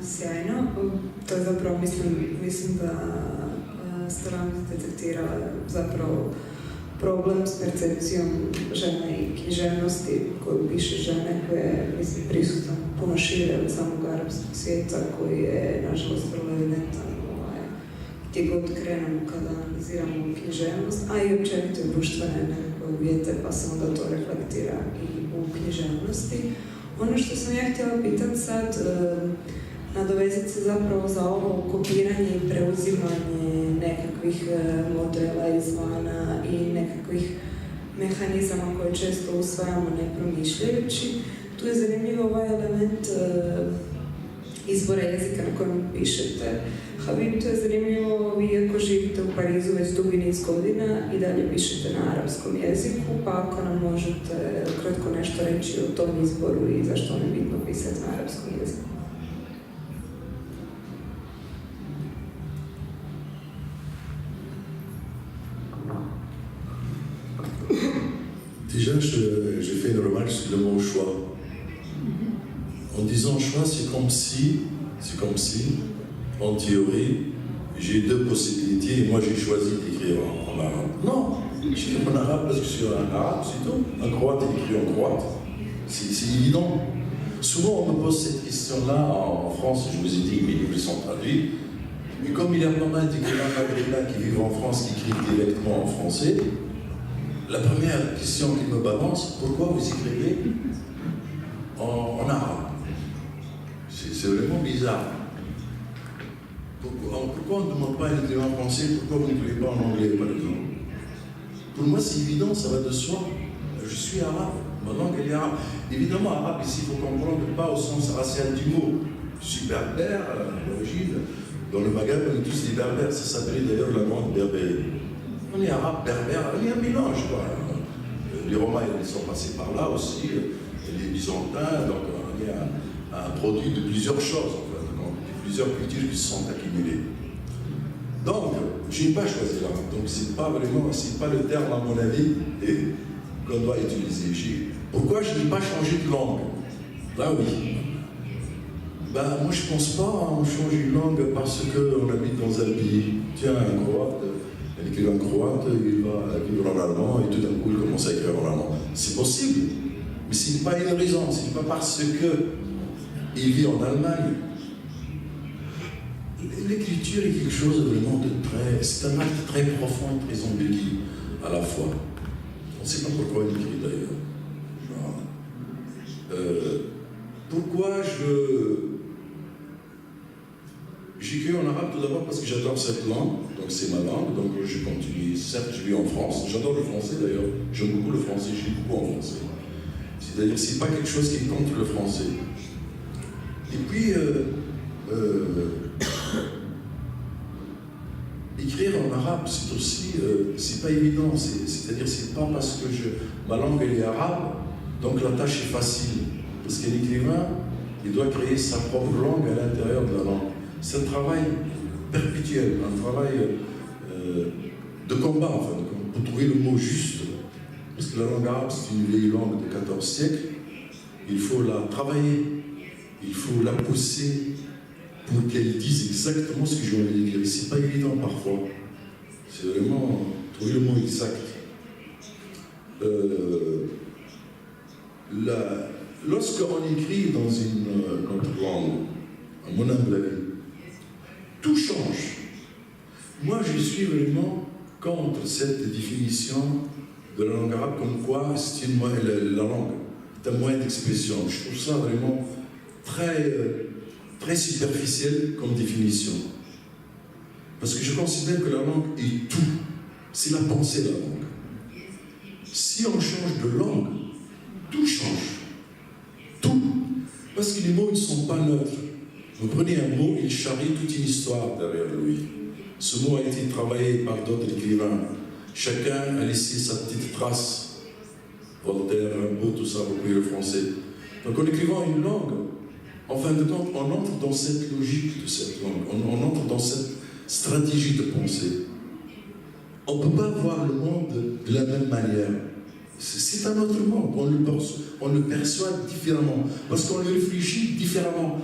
Sjajno, to je zapravo, mislim da Staramis detektira zapravo problem s percepcijom žena i književnosti koju piše žene, koje je, mislim, prisutan puno šire od samog arapskog svijeta, koji je, nažalost, vrlo evidentan gdje god krenemo kada analiziramo književnost, a i općenito društvene nekakve uvjete, pa se onda to reflektira i u književnosti. Ono što sam ja htjela pitati sad, nadovezati se zapravo za ovo kopiranje i preuzimanje nekakvih modela izvana i nekakvih mehanizama koje često usvajamo ne promišljajući. Tu je zanimljiv ovaj element izbora jezika na kojem pišete. Habib, to je zanimljivo, vi ako živite u Parizu već dugi niz godina i dalje pišete na arapskom jeziku, pa ako nam možete kratko nešto reći o tom izboru i zašto vam je bitno pisati na arapskom jeziku. Déjà, j'ai fait une remarque sur le mot choix. En disant choix, c'est comme si, en théorie, j'ai deux possibilités et moi j'ai choisi d'écrire en arabe. Non, j'écris en arabe parce que je suis un arabe, c'est tout. Un croate, il écrit en croate. C'est évident. Souvent, on me pose cette question-là en France, je vous ai dit que mes livres sont traduits. Mais comme il y a pas mal d'écrivains maghrébins qui vivent en France, qui écrivent directement en français, la première question qu'il me balance, pourquoi vous écrivez en arabe? C'est vraiment bizarre. Pourquoi on ne demande pas à un écrivain français, pourquoi vous n'écrivez pas en anglais, par exemple? Pour moi, c'est évident, ça va de soi. Je suis arabe, ma langue elle est arabe. Évidemment, arabe, ici, il faut comprendre pas au sens racial du mot. Je suis berbère, à l'origine. Dans le Maghreb, on est tous des berbères. Ça s'appelait d'ailleurs la langue berbère. On est arabe, berbère, il y a un mélange, quoi. Les Romains, ils sont passés par là aussi, les Byzantins, donc on est un produit de plusieurs choses, en fait, donc, plusieurs cultures qui se sont accumulées. Donc, je n'ai pas choisi l'arabe, donc c'est pas le terme, à mon avis, qu'on doit utiliser. Pourquoi je n'ai pas changé de langue? Là, oui. Ben, moi, je ne pense pas à changer de langue parce qu'on habite dans un pays. Tiens, un Croate, un écrivain croate, il va vivre en allemand et tout d'un coup, il commence à écrire en allemand. C'est possible, mais ce n'est pas une raison. Ce n'est pas parce qu'il vit en Allemagne. L'écriture est quelque chose vraiment de très... C'est un acte très profond et très ambigu à la fois. On ne sait pas pourquoi il écrit d'ailleurs. Pourquoi j'écris en arabe tout d'abord parce que j'adore cette langue, donc c'est ma langue, donc je continue. Certes, je vis en France, j'adore le français d'ailleurs, j'aime beaucoup le français, je lis beaucoup en français. C'est-à-dire, c'est pas quelque chose qui est contre le français. Et puis, écrire en arabe, c'est aussi, c'est pas évident, c'est-à-dire, c'est pas parce que ma langue elle est arabe, donc la tâche est facile. Parce qu'un écrivain, il doit créer sa propre langue à l'intérieur de la langue. C'est un travail perpétuel, un travail de combat, en fait, pour trouver le mot juste. Parce que la langue arabe, c'est une vieille langue de 14 siècles. Il faut la travailler, il faut la pousser pour qu'elle dise exactement ce que j'ai envie de dire. C'est pas évident parfois. C'est vraiment trouver le mot exact. Lorsqu'on écrit dans une autre langue, à mon humble avis, tout change. Moi, je suis vraiment contre cette définition de la langue arabe comme quoi c'est la langue est un moyen d'expression. Je trouve ça vraiment très, très superficiel comme définition. Parce que je considère que la langue est tout. C'est la pensée de la langue. Si on change de langue, tout change. Tout. Parce que les mots ne sont pas neutres. Vous prenez un mot, il charrie toute une histoire derrière lui. Ce mot a été travaillé par d'autres écrivains. Chacun a laissé sa petite trace. Voltaire, Rimbaud, tout ça, vous prenez le français. Donc en écrivant une langue, en fin de compte, on entre dans cette logique de cette langue. On entre dans cette stratégie de pensée. On ne peut pas voir le monde de la même manière. C'est un autre monde, on le perçoit différemment, parce qu'on le réfléchit différemment,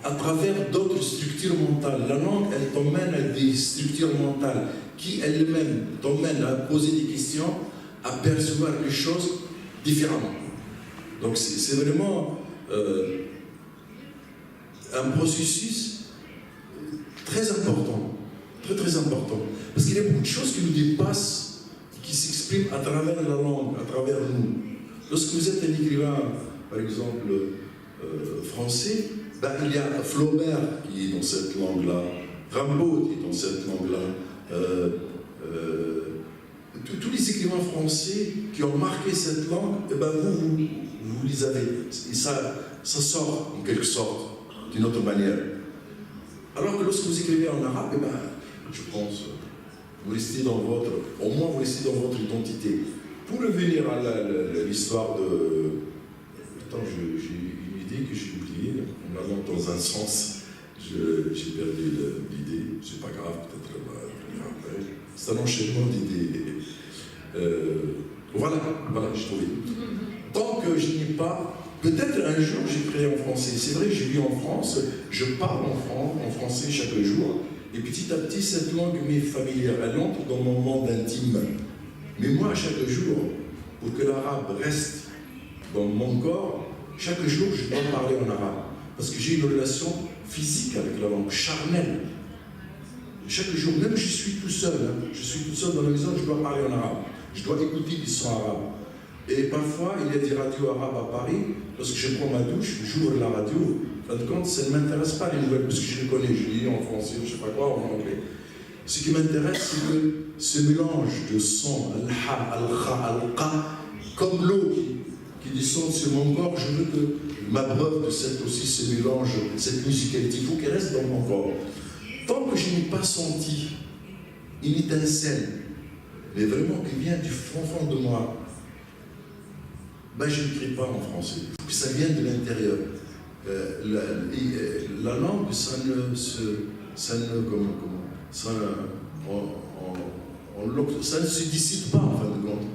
à travers d'autres structures mentales. La langue, elle t'emmène à des structures mentales qui, elles-mêmes, t'emmènent à poser des questions, à percevoir les choses différemment. Donc c'est vraiment un processus très important, très très important, parce qu'il y a beaucoup de choses qui nous dépassent, qui s'exprime à travers la langue, à travers nous. Lorsque vous êtes un écrivain, par exemple, français, ben, il y a Flaubert qui est dans cette langue-là, Rimbaud qui est dans cette langue-là, tous les écrivains français qui ont marqué cette langue, eh ben vous les avez. Et ça sort, en quelque sorte, d'une autre manière. Alors que lorsque vous écrivez en arabe, eh ben, je pense... Vous restez au moins vous restez dans votre identité. Pour revenir à l'histoire de... Attends, j'ai une idée que j'ai oubliée. On l'avance dans un sens. J'ai perdu l'idée. C'est pas grave, peut-être revenir après. C'est un enchaînement d'idées. Voilà, j'ai trouvé. Tant que je n'ai pas... Peut-être un jour j'écrirai en français. C'est vrai que je vis en France, je parle en français chaque jour. Et petit à petit, cette langue m'est familière, elle entre dans mon monde intime. Mais moi, chaque jour, pour que l'arabe reste dans mon corps, chaque jour, je dois parler en arabe. Parce que j'ai une relation physique avec la langue, charnelle. chaque jour, même je suis tout seul, je suis tout seul dans la maison, je dois parler en arabe, je dois écouter des sons arabes. Et parfois, il y a des radios arabes à Paris, lorsque je prends ma douche, j'ouvre la radio, en fin de compte, ça ne m'intéresse pas les nouvelles, parce que je les connais, je lis en français, je ne sais pas quoi, en anglais. Ce qui m'intéresse, c'est que ce mélange de sons, al-ha, al-kha, al-qa, comme l'eau qui descend sur mon corps, je veux que m'abreuve de ce mélange, cette musicalité, il faut qu'elle reste dans mon corps. Tant que je n'ai pas senti une étincelle, mais vraiment qui vient du fond de moi, ben je ne crie pas en français, il faut que ça vienne de l'intérieur. La langue, ça ne se dissipe pas en fin de compte.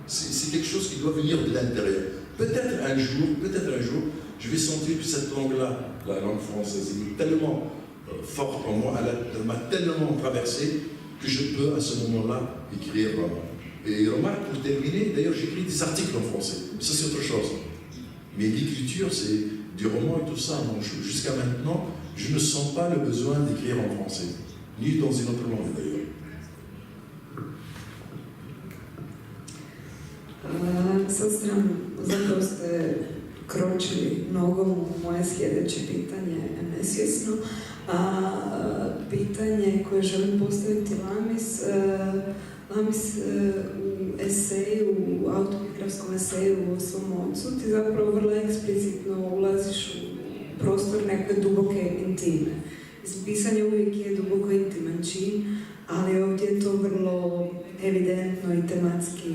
C'est quelque chose qui doit venir de l'intérieur. Peut-être un jour, je vais sentir que cette langue-là, la langue française, est tellement forte en moi, elle m'a tellement traversé que je peux à ce moment-là écrire vraiment. Et remarque, pour terminer, d'ailleurs j'écris des articles en français, mais ça c'est autre chose. Mais l'écriture, c'est du roman et tout ça. Jusqu'à maintenant, je ne sens pas le besoin d'écrire en français, ni dans une autre langue d'ailleurs. Sad zapravo ste kročili nogom u moje sljedeće pitanje nesvjesno, a pitanje koje želim postaviti Lamis u eseju, u autobiografskom eseju o svom ocu, ti zapravo vrlo eksplicitno ulaziš u prostor neke duboke intime. Pisanje uvijek je duboko intiman čin, ali ovdje je to vrlo evidentno i tematski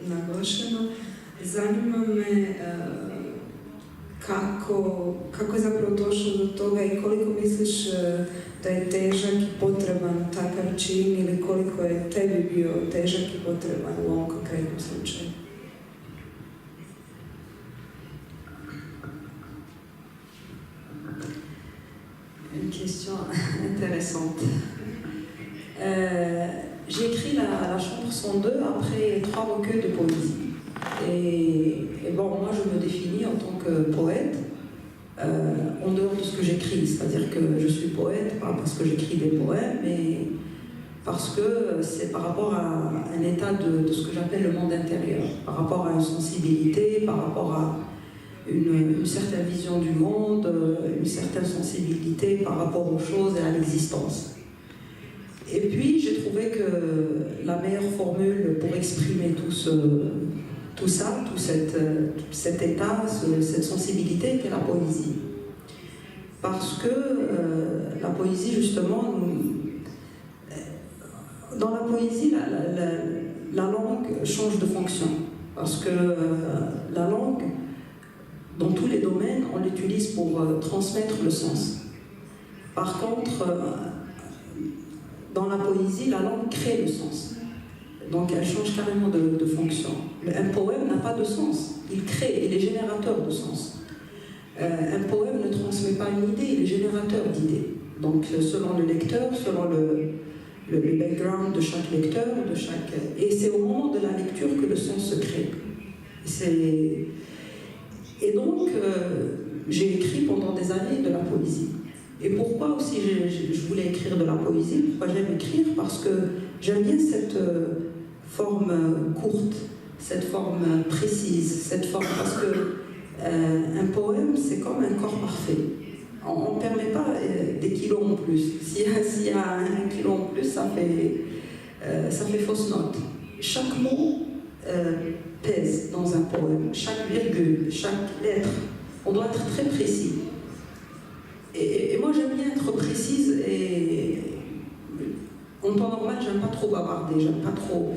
naglašeno. Zanima me kako je zapravo došlo do toga i koliko misliš da je težak i potreban takav čin ili koliko je tebi bio težak i potreban u ovom konkretnom slučaju? Une question intéressante. J'ai écrit la Chambre 102 après 3 recueils de poésie. Et bon, moi je me définis en tant que poète en dehors de ce que j'écris. C'est-à-dire que je suis poète, pas parce que j'écris des poèmes, mais parce que c'est par rapport à un état de ce que j'appelle le monde intérieur, par rapport à une sensibilité, par rapport à une certaine vision du monde, une certaine sensibilité par rapport aux choses et à l'existence. Et puis j'ai trouvé que la meilleure formule pour exprimer tout cet état, cette sensibilité était la poésie. Parce que la poésie justement, dans la poésie la langue change de fonction. Parce que la langue, dans tous les domaines, on l'utilise pour transmettre le sens. Par contre, dans la poésie, la langue crée le sens. Donc elle change carrément de fonction. Un poème n'a pas de sens, il crée, il est générateur de sens. Un poème ne transmet pas une idée, il est générateur d'idées. Donc selon le lecteur, selon le background de chaque lecteur, et c'est au moment de la lecture que le sens se crée. Et donc, j'ai écrit pendant des années de la poésie. Et pourquoi aussi je voulais écrire de la poésie? Pourquoi j'aime écrire? Parce que j'aime bien cette forme courte, cette forme précise, cette forme... Parce que un poème, c'est comme un corps parfait. On ne permet pas des kilos en plus. S'il y a 1 kilo en plus, ça fait fausse note. Chaque mot pèse dans un poème, chaque virgule, chaque lettre. On doit être très précis. Et moi, j'aime bien être précise et en temps normal, j'aime pas trop bavarder, j'aime pas trop...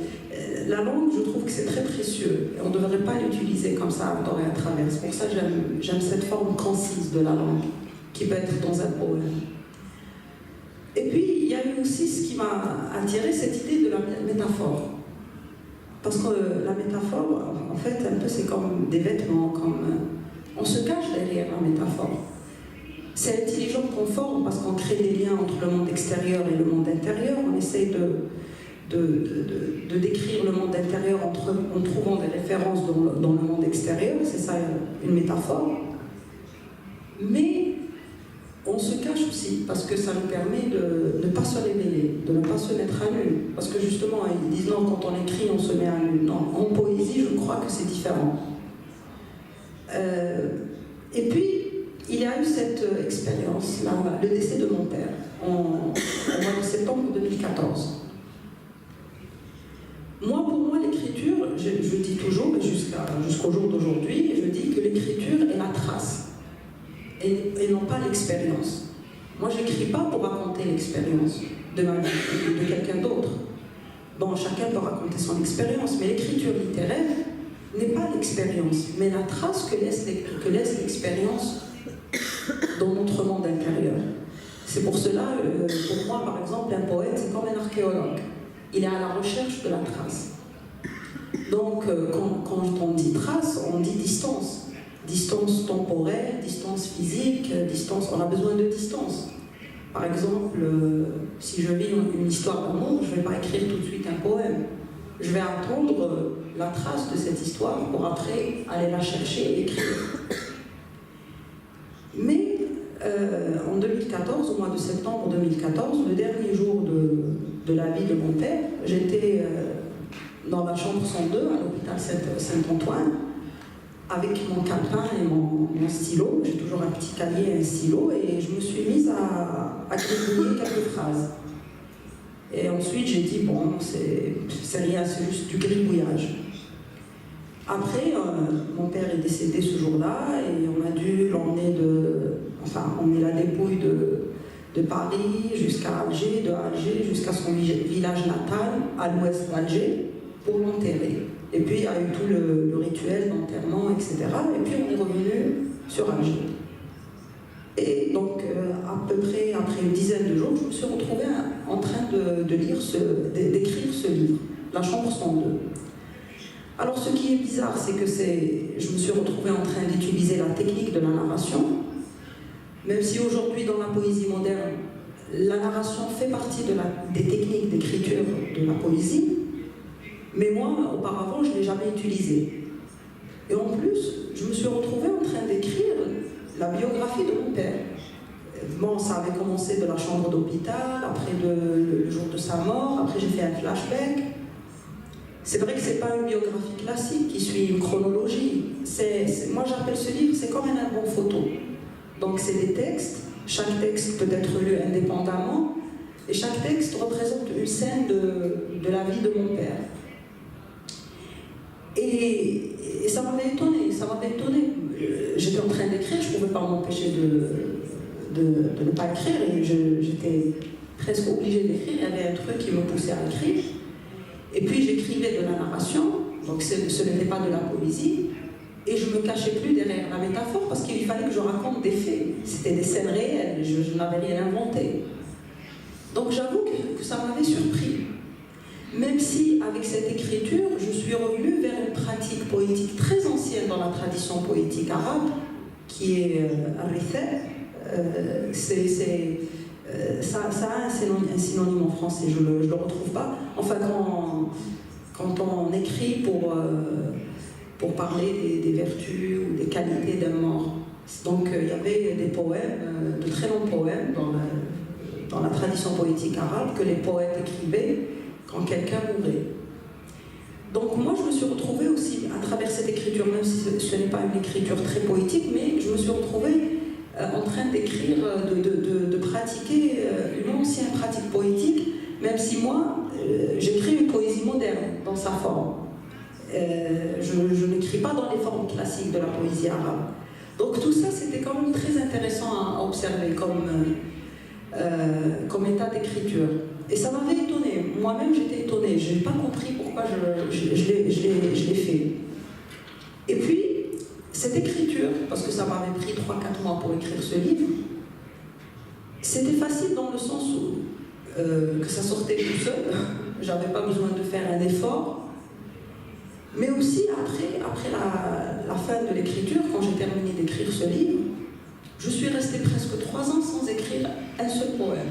La langue, je trouve que c'est très précieux. On ne devrait pas l'utiliser comme ça à tort et à travers. C'est pour ça que j'aime cette forme concise de la langue qui peut être dans un poème. Et puis, il y a eu aussi ce qui m'a attiré, cette idée de la métaphore. Parce que la métaphore, en fait, un peu, c'est comme des vêtements, on se cache derrière la métaphore. C'est intelligent qu'on forme parce qu'on crée des liens entre le monde extérieur et le monde intérieur. On essaye de décrire le monde intérieur en trouvant des références dans le monde extérieur. C'est ça une métaphore. Mais on se cache aussi, parce que ça nous permet de ne pas se révéler, de ne pas se mettre à nu. Parce que justement, ils disent non, quand on écrit, on se met à nu. Non, en poésie, je crois que c'est différent. Et puis, il y a eu cette expérience, là, le décès de mon père, au mois de septembre 2014. Moi, pour moi, l'écriture, je dis toujours, jusqu'au jour d'aujourd'hui, je dis que l'écriture est la trace, et non pas l'expérience. Moi, j'écris pas pour raconter l'expérience de ma vie ou de quelqu'un d'autre. Bon, chacun peut raconter son expérience, mais l'écriture littéraire n'est pas l'expérience, mais la trace que laisse l'expérience dans notre monde intérieur. C'est pour cela, pour moi, par exemple, un poète, c'est comme un archéologue. Il est à la recherche de la trace. Donc, quand on dit trace, on dit distance. Distance temporelle, distance physique, distance, on a besoin de distance. Par exemple, si je vis une histoire d'amour, je ne vais pas écrire tout de suite un poème. Je vais attendre la trace de cette histoire pour après aller la chercher et écrire. Mais en 2014, au mois de septembre 2014, le dernier jour de la vie de mon père, j'étais dans la chambre 102 à l'hôpital Saint-Antoine avec mon calepin et mon stylo. J'ai toujours un petit cahier et un stylo et je me suis mise à gribouiller quelques phrases. Et ensuite j'ai dit bon, c'est rien, c'est juste du gribouillage. Après, mon père est décédé ce jour-là et on a dû l'emmener emmener la dépouille de Paris jusqu'à Alger, de Alger jusqu'à son village natal, à l'ouest d'Alger, pour l'enterrer. Et puis il y a eu tout le rituel d'enterrement, etc. Et puis on est revenu sur Alger. Et donc, à peu près après une dizaine de jours, je me suis retrouvée en train d'écrire ce livre, La chambre 102. Alors ce qui est bizarre, c'est que je me suis retrouvée en train d'utiliser la technique de la narration, même si aujourd'hui dans la poésie moderne, la narration fait partie des techniques d'écriture de la poésie, mais moi, auparavant, je ne l'ai jamais utilisée. Et en plus, je me suis retrouvée en train d'écrire la biographie de mon père. Bon, ça avait commencé de la chambre d'hôpital, après le jour de sa mort, après j'ai fait un flashback. C'est vrai que ce n'est pas une biographie classique qui suit une chronologie. Moi j'appelle ce livre, c'est comme un album photo. Donc c'est des textes, chaque texte peut être lu indépendamment, et chaque texte représente une scène de la vie de mon père. Et ça m'avait étonné, J'étais en train d'écrire, je ne pouvais pas m'empêcher de ne pas écrire, et j'étais presque obligée d'écrire, il y avait un truc qui me poussait à écrire. Et puis j'écrivais de la narration, donc ce n'était pas de la poésie, et je ne me cachais plus derrière la métaphore parce qu'il fallait que je raconte des faits. C'était des scènes réelles, je n'avais rien inventé. Donc j'avoue que ça m'avait surpris. Même si, avec cette écriture, je suis revenue vers une pratique poétique très ancienne dans la tradition poétique arabe, qui est al-rithal. Ça a un synonyme en français, je ne le retrouve pas. Enfin, quand on écrit pour parler des vertus ou des qualités d'un mort. Donc il y avait des poèmes, de très longs poèmes dans la tradition poétique arabe que les poètes écrivaient quand quelqu'un mourait. Donc moi je me suis retrouvée aussi à travers cette écriture, même si ce n'est pas une écriture très poétique, mais je me suis retrouvée en train d'écrire, de pratiquer une ancienne pratique poétique, même si moi j'écris une poésie moderne dans sa forme. Je n'écris pas dans les formes classiques de la poésie arabe. Donc tout ça c'était quand même très intéressant à observer comme état d'écriture. Et ça m'avait étonnée, moi-même j'étais étonnée, je n'ai pas compris pourquoi je l'ai fait. Et puis, cette écriture, parce que ça m'avait pris 3-4 mois pour écrire ce livre, c'était facile dans le sens où que ça sortait tout seul, j'avais pas besoin de faire un effort, mais aussi après la fin de l'écriture, quand j'ai terminé d'écrire ce livre, je suis restée presque 3 ans sans écrire un seul poème.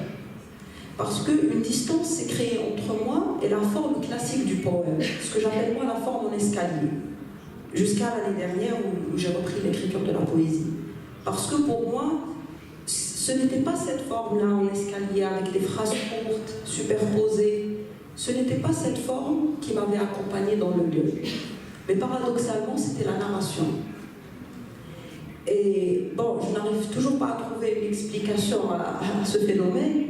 Parce qu'une distance s'est créée entre moi et la forme classique du poème, ce que j'appelle moi la forme en escalier, jusqu'à l'année dernière où j'ai repris l'écriture de la poésie. Parce que pour moi, ce ce n'était pas cette forme-là en escalier avec des phrases courtes, superposées. Ce n'était pas cette forme qui m'avait accompagnée dans le lieu. Mais paradoxalement, c'était la narration. Et bon, je n'arrive toujours pas à trouver une explication à ce phénomène,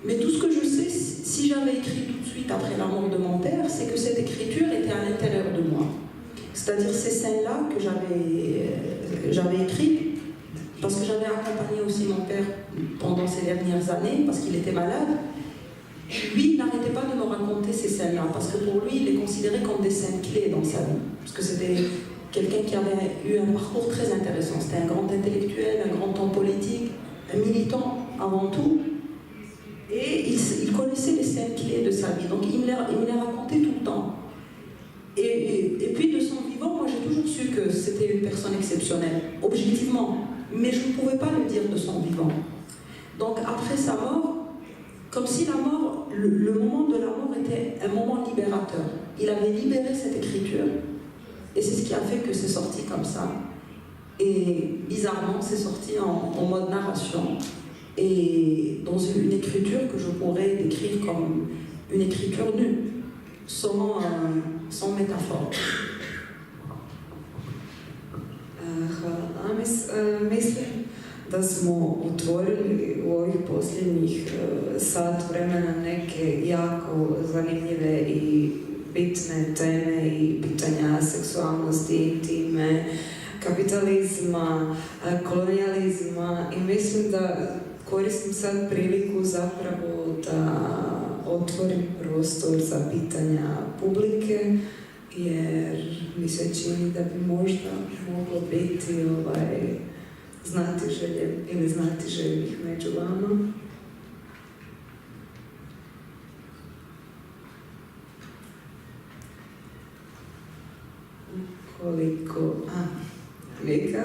mais tout ce que je sais, si j'avais écrit tout de suite après la mort de mon père, c'est que cette écriture était à l'intérieur de moi. C'est-à-dire ces scènes-là que j'avais écrites, parce que j'avais accompagné aussi mon père pendant ces dernières années, parce qu'il était malade. Lui, il n'arrêtait pas de me raconter ces scènes-là, parce que pour lui, il les considérait comme des scènes clés dans sa vie. Parce que c'était quelqu'un qui avait eu un parcours très intéressant. C'était un grand intellectuel, un grand homme politique, un militant avant tout. Et il connaissait les scènes clés de sa vie, donc il me les racontait tout le temps. Et puis de son vivant, moi j'ai toujours su que c'était une personne exceptionnelle, objectivement, mais je ne pouvais pas le dire de son vivant. Donc après sa mort, comme si la mort, le moment de la mort était un moment libérateur. Il avait libéré cette écriture, et c'est ce qui a fait que c'est sorti comme ça. Et bizarrement, c'est sorti en mode narration, et dans une écriture que je pourrais décrire comme une écriture nue, sans métaphore. Hvala. Mislim da smo otvorili u ovih posljednjih sat vremena neke jako zanimljive i bitne teme i pitanja seksualnosti, intime, kapitalizma, kolonijalizma, i mislim da koristim sad priliku zapravo da otvorim prostor za pitanja publike, jer mi se čini da bi možda moglo biti znatiželje ili znatiželjnih među vama. Koliko... Mika,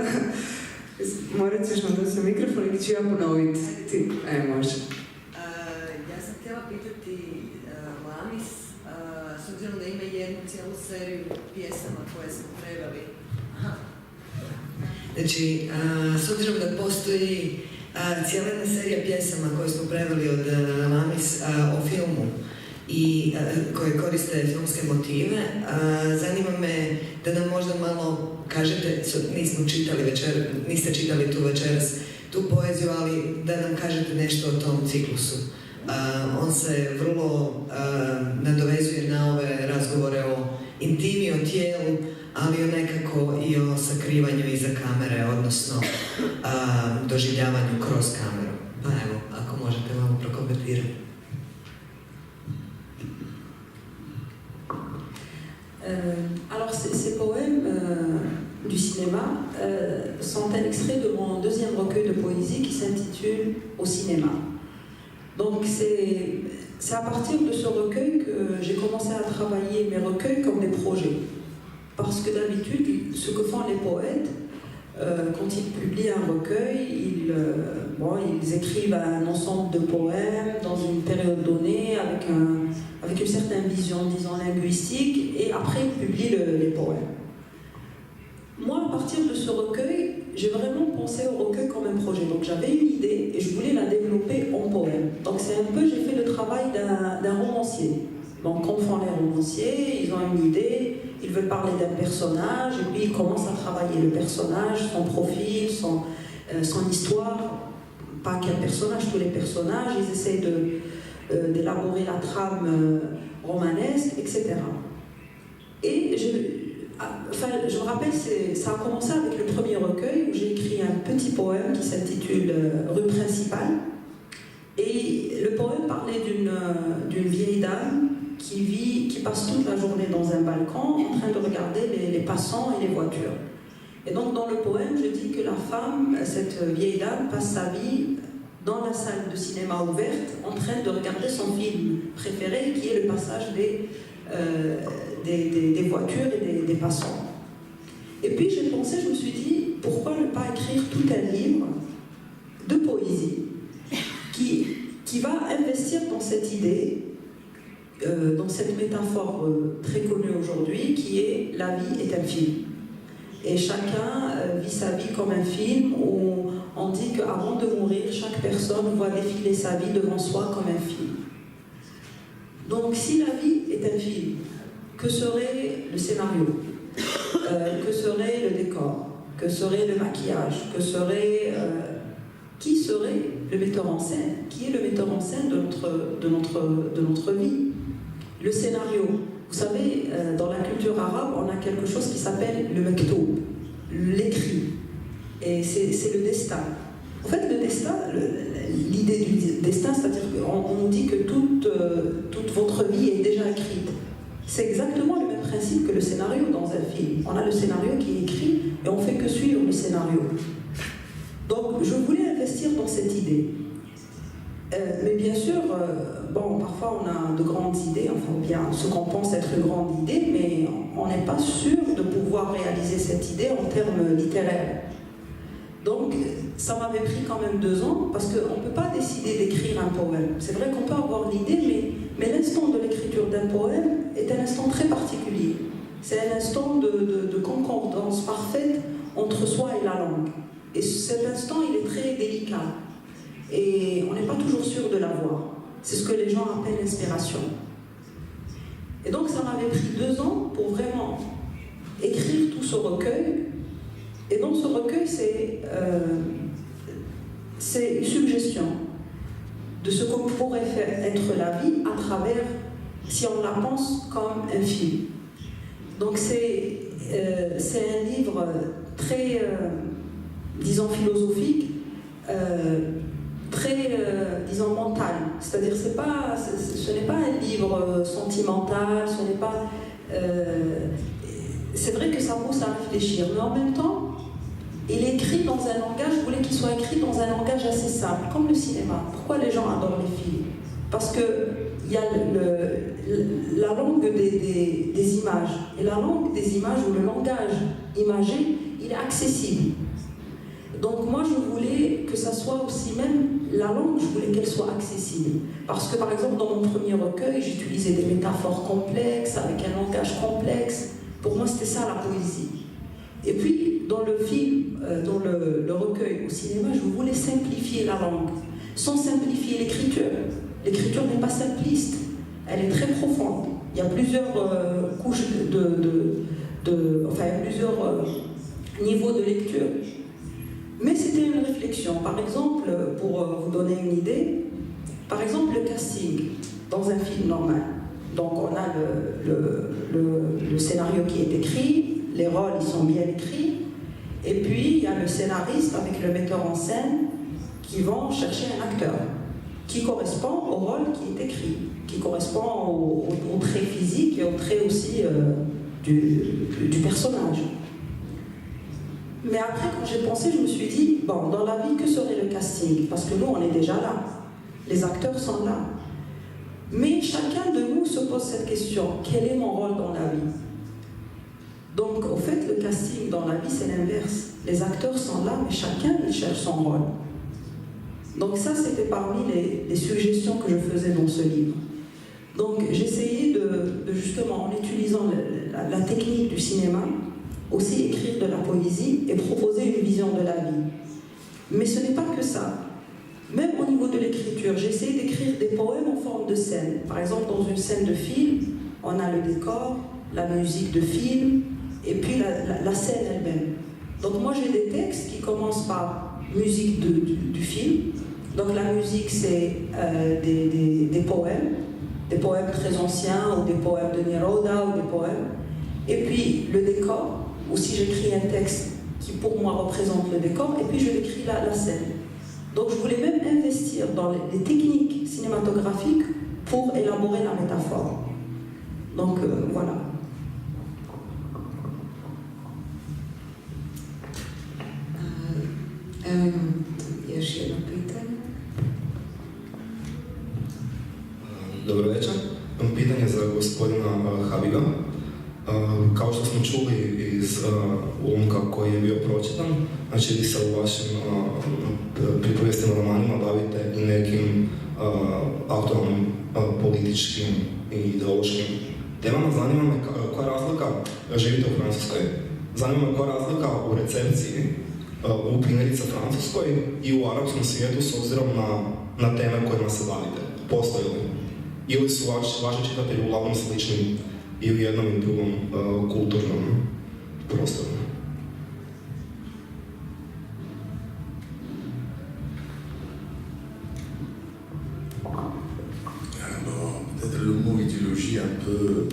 morat ćeš nam doći na mikrofon ili ću ja ponoviti? Može. Ja sam htjela pitati Lamis, s obzirom da ima jednu cijelu seriju pjesama koje smo preveli. Znači, s obzirom da postoji cijela jedna serija pjesama koje smo preveli od Lamis o filmu i koje koriste filmske motive, zanima me da nam možda malo kažete, niste čitali tu večeras tu poeziju, ali da nam kažete nešto o tom ciklusu. On se vrlo nadovezuje na ove razgovore o intimi, o tijelu, ali nekako i o sakrivanju iza kamere, odnosno doživljavanju kroz kameru. Pa evo, ako možete malo prokomentirati. Alors ces poèmes du cinéma sont un extrait de mon deuxième recueil de poésie qui s'intitule Au cinéma. Donc c'est à partir de ce recueil que j'ai commencé à travailler mes recueils comme des projets. Parce que d'habitude, ce que font les poètes, quand ils publient un recueil, ils écrivent un ensemble de poèmes dans une période donnée avec une certaine vision, disons, linguistique, et après ils publient les poèmes. Moi, à partir de ce recueil, j'ai vraiment pensé au recueil comme un projet. Donc j'avais une idée et je voulais la développer en poème. Donc c'est un peu, j'ai fait le travail d'un romancier. Donc comme font les romanciers, ils ont une idée, ils veulent parler d'un personnage, et puis ils commencent à travailler le personnage, son profil, son histoire. Pas qu'un personnage, tous les personnages, ils essaient d'élaborer la trame romanesque, etc. Et je me rappelle, ça a commencé avec le premier recueil où j'ai écrit un petit poème qui s'intitule Rue principale. Et le poème parlait d'une vieille dame qui passe toute la journée dans un balcon en train de regarder les passants et les voitures. Et donc dans le poème, je dis que la femme, cette vieille dame, passe sa vie dans la salle de cinéma ouverte en train de regarder son film préféré qui est le passage des voitures et des passants. Et puis j'ai pensé, je me suis dit, pourquoi ne pas écrire tout un livre de poésie qui va investir dans cette idée, dans cette métaphore très connue aujourd'hui qui est « la vie est un film ». Et chacun vit sa vie comme un film où on dit qu'avant de mourir, chaque personne voit défiler sa vie devant soi comme un film. Donc si la vie est un film, que serait le scénario? Que serait le décor? Que serait le maquillage? Qui serait le metteur en scène? Qui est le metteur en scène de notre vie? Le scénario. Vous savez, dans la culture arabe, on a quelque chose qui s'appelle le maktoub, l'écrit. Et c'est le destin. En fait, le destin, l'idée du destin, c'est-à-dire qu'on dit que toute votre vie est déjà écrite. C'est exactement le même principe que le scénario dans un film. On a le scénario qui est écrit et on ne fait que suivre le scénario. Donc, je voulais investir dans cette idée. Mais bien sûr, parfois on a de grandes idées, enfin bien ce qu'on pense être de grandes idées, mais on n'est pas sûr de pouvoir réaliser cette idée en termes littéraires. Donc, ça m'avait pris quand même 2 ans, parce qu'on ne peut pas décider d'écrire un poème. C'est vrai qu'on peut avoir l'idée, mais l'instant de l'écriture d'un poème est un instant très particulier. C'est un instant de concordance parfaite entre soi et la langue. Et cet instant, il est très délicat. Et on n'est pas toujours sûr de l'avoir. C'est ce que les gens appellent l'inspiration. Et donc ça m'avait pris 2 ans pour vraiment écrire tout ce recueil. Et dans ce recueil, c'est une suggestion de ce que pourrait être la vie à travers, si on la pense comme un film. Donc c'est un livre très, disons, philosophique, très, disons, mental. C'est-à-dire, ce n'est pas un livre sentimental, ce n'est pas... c'est vrai que ça pousse à réfléchir, mais en même temps, il est écrit dans un langage, je voulais qu'il soit écrit dans un langage assez simple, comme le cinéma. Pourquoi les gens adorent les films? Parce qu'il y a la langue des images. Et la langue des images, ou le langage imagé, il est accessible. Donc moi, je voulais que ça soit aussi même, la langue, je voulais qu'elle soit accessible. Parce que, par exemple, dans mon premier recueil, j'utilisais des métaphores complexes, avec un langage complexe. Pour moi, c'était ça la poésie. Et puis, dans le film, dans le recueil au cinéma, je voulais simplifier la langue, sans simplifier l'écriture. L'écriture n'est pas simpliste, elle est très profonde. Il y a plusieurs couches enfin, plusieurs niveaux de lecture. Mais c'était une réflexion. Par exemple, pour vous donner une idée, par exemple, le casting dans un film normal. Donc, on a le scénario qui est écrit, les rôles ils sont bien écrits, et puis il y a le scénariste avec le metteur en scène qui vont chercher un acteur qui correspond au rôle qui est écrit, qui correspond au trait physique et au trait aussi du personnage. Mais après, quand j'ai pensé, je me suis dit, bon, dans la vie, que serait le casting? Parce que nous, on est déjà là. Les acteurs sont là. Mais chacun de nous se pose cette question. Quel est mon rôle dans la vie? Donc, au fait, le casting dans la vie, c'est l'inverse. Les acteurs sont là, mais chacun, il cherche son rôle. Donc ça, c'était parmi les suggestions que je faisais dans ce livre. Donc, j'essayais de justement, en utilisant la technique du cinéma, aussi écrire de la poésie et proposer une vision de la vie. Mais ce n'est pas que ça. Même au niveau de l'écriture, j'ai essayé d'écrire des poèmes en forme de scène. Par exemple, dans une scène de film, on a le décor, la musique de film, et puis la scène elle-même. Donc moi, j'ai des textes qui commencent par musique du film. Donc la musique, c'est des poèmes très anciens, ou des poèmes de Neruda, ou des poèmes. Et puis le décor, ou si j'écris un texte qui pour moi représente le décor, et puis je décris la scène. Donc je voulais même investir dans les techniques cinématographiques pour élaborer la métaphore. Donc voilà. Evo imam još jedno pitanje. Dobro večer. Pitanje za gospodina Habiba. Kao što smo čuli iz ulomka koji je bio pročitan, znači vi se u vašim pripovijestima, romanima bavite i nekim aktualnim političkim i ideološkim temama. Zanima me koja je razlika, živite u Francuskoj, Zanima me koja je razlika u recepciji u primjerice Francuskoj i u arapskom svijetu s obzirom na teme kojima se bavite. Postoji li? Ili su vaši čitatelji uglavnom slični i u jednom i drugom kulturnom prostoru? Peut-être le mot idéologie un peu...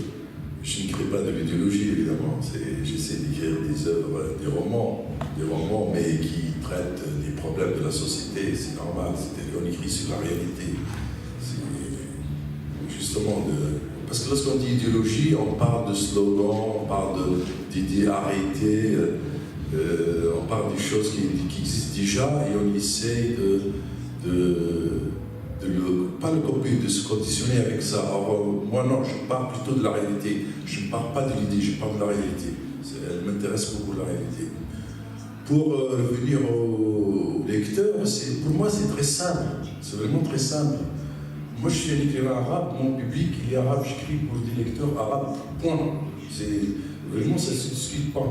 Je ne crée pas de l'idéologie, évidemment. J'essaie d'écrire des œuvres, des romans, mais qui traitent des problèmes de la société. C'est normal, on écrit sur la réalité. Justement, parce que lorsqu'on dit idéologie, on parle de slogans, on parle d'idées arrêtées, on parle de choses qui existent déjà et on essaie pas le copier, de se conditionner avec ça. Alors, moi non, je parle plutôt de la réalité. Je ne parle pas de l'idée, je parle de la réalité. Elle m'intéresse beaucoup, la réalité. Pour revenir au lecteur, pour moi c'est très simple. C'est vraiment très simple. Moi je suis un écrivain arabe, mon public il est arabe, j'écris pour des lecteurs arabes, point. Vraiment ça ne se discute pas.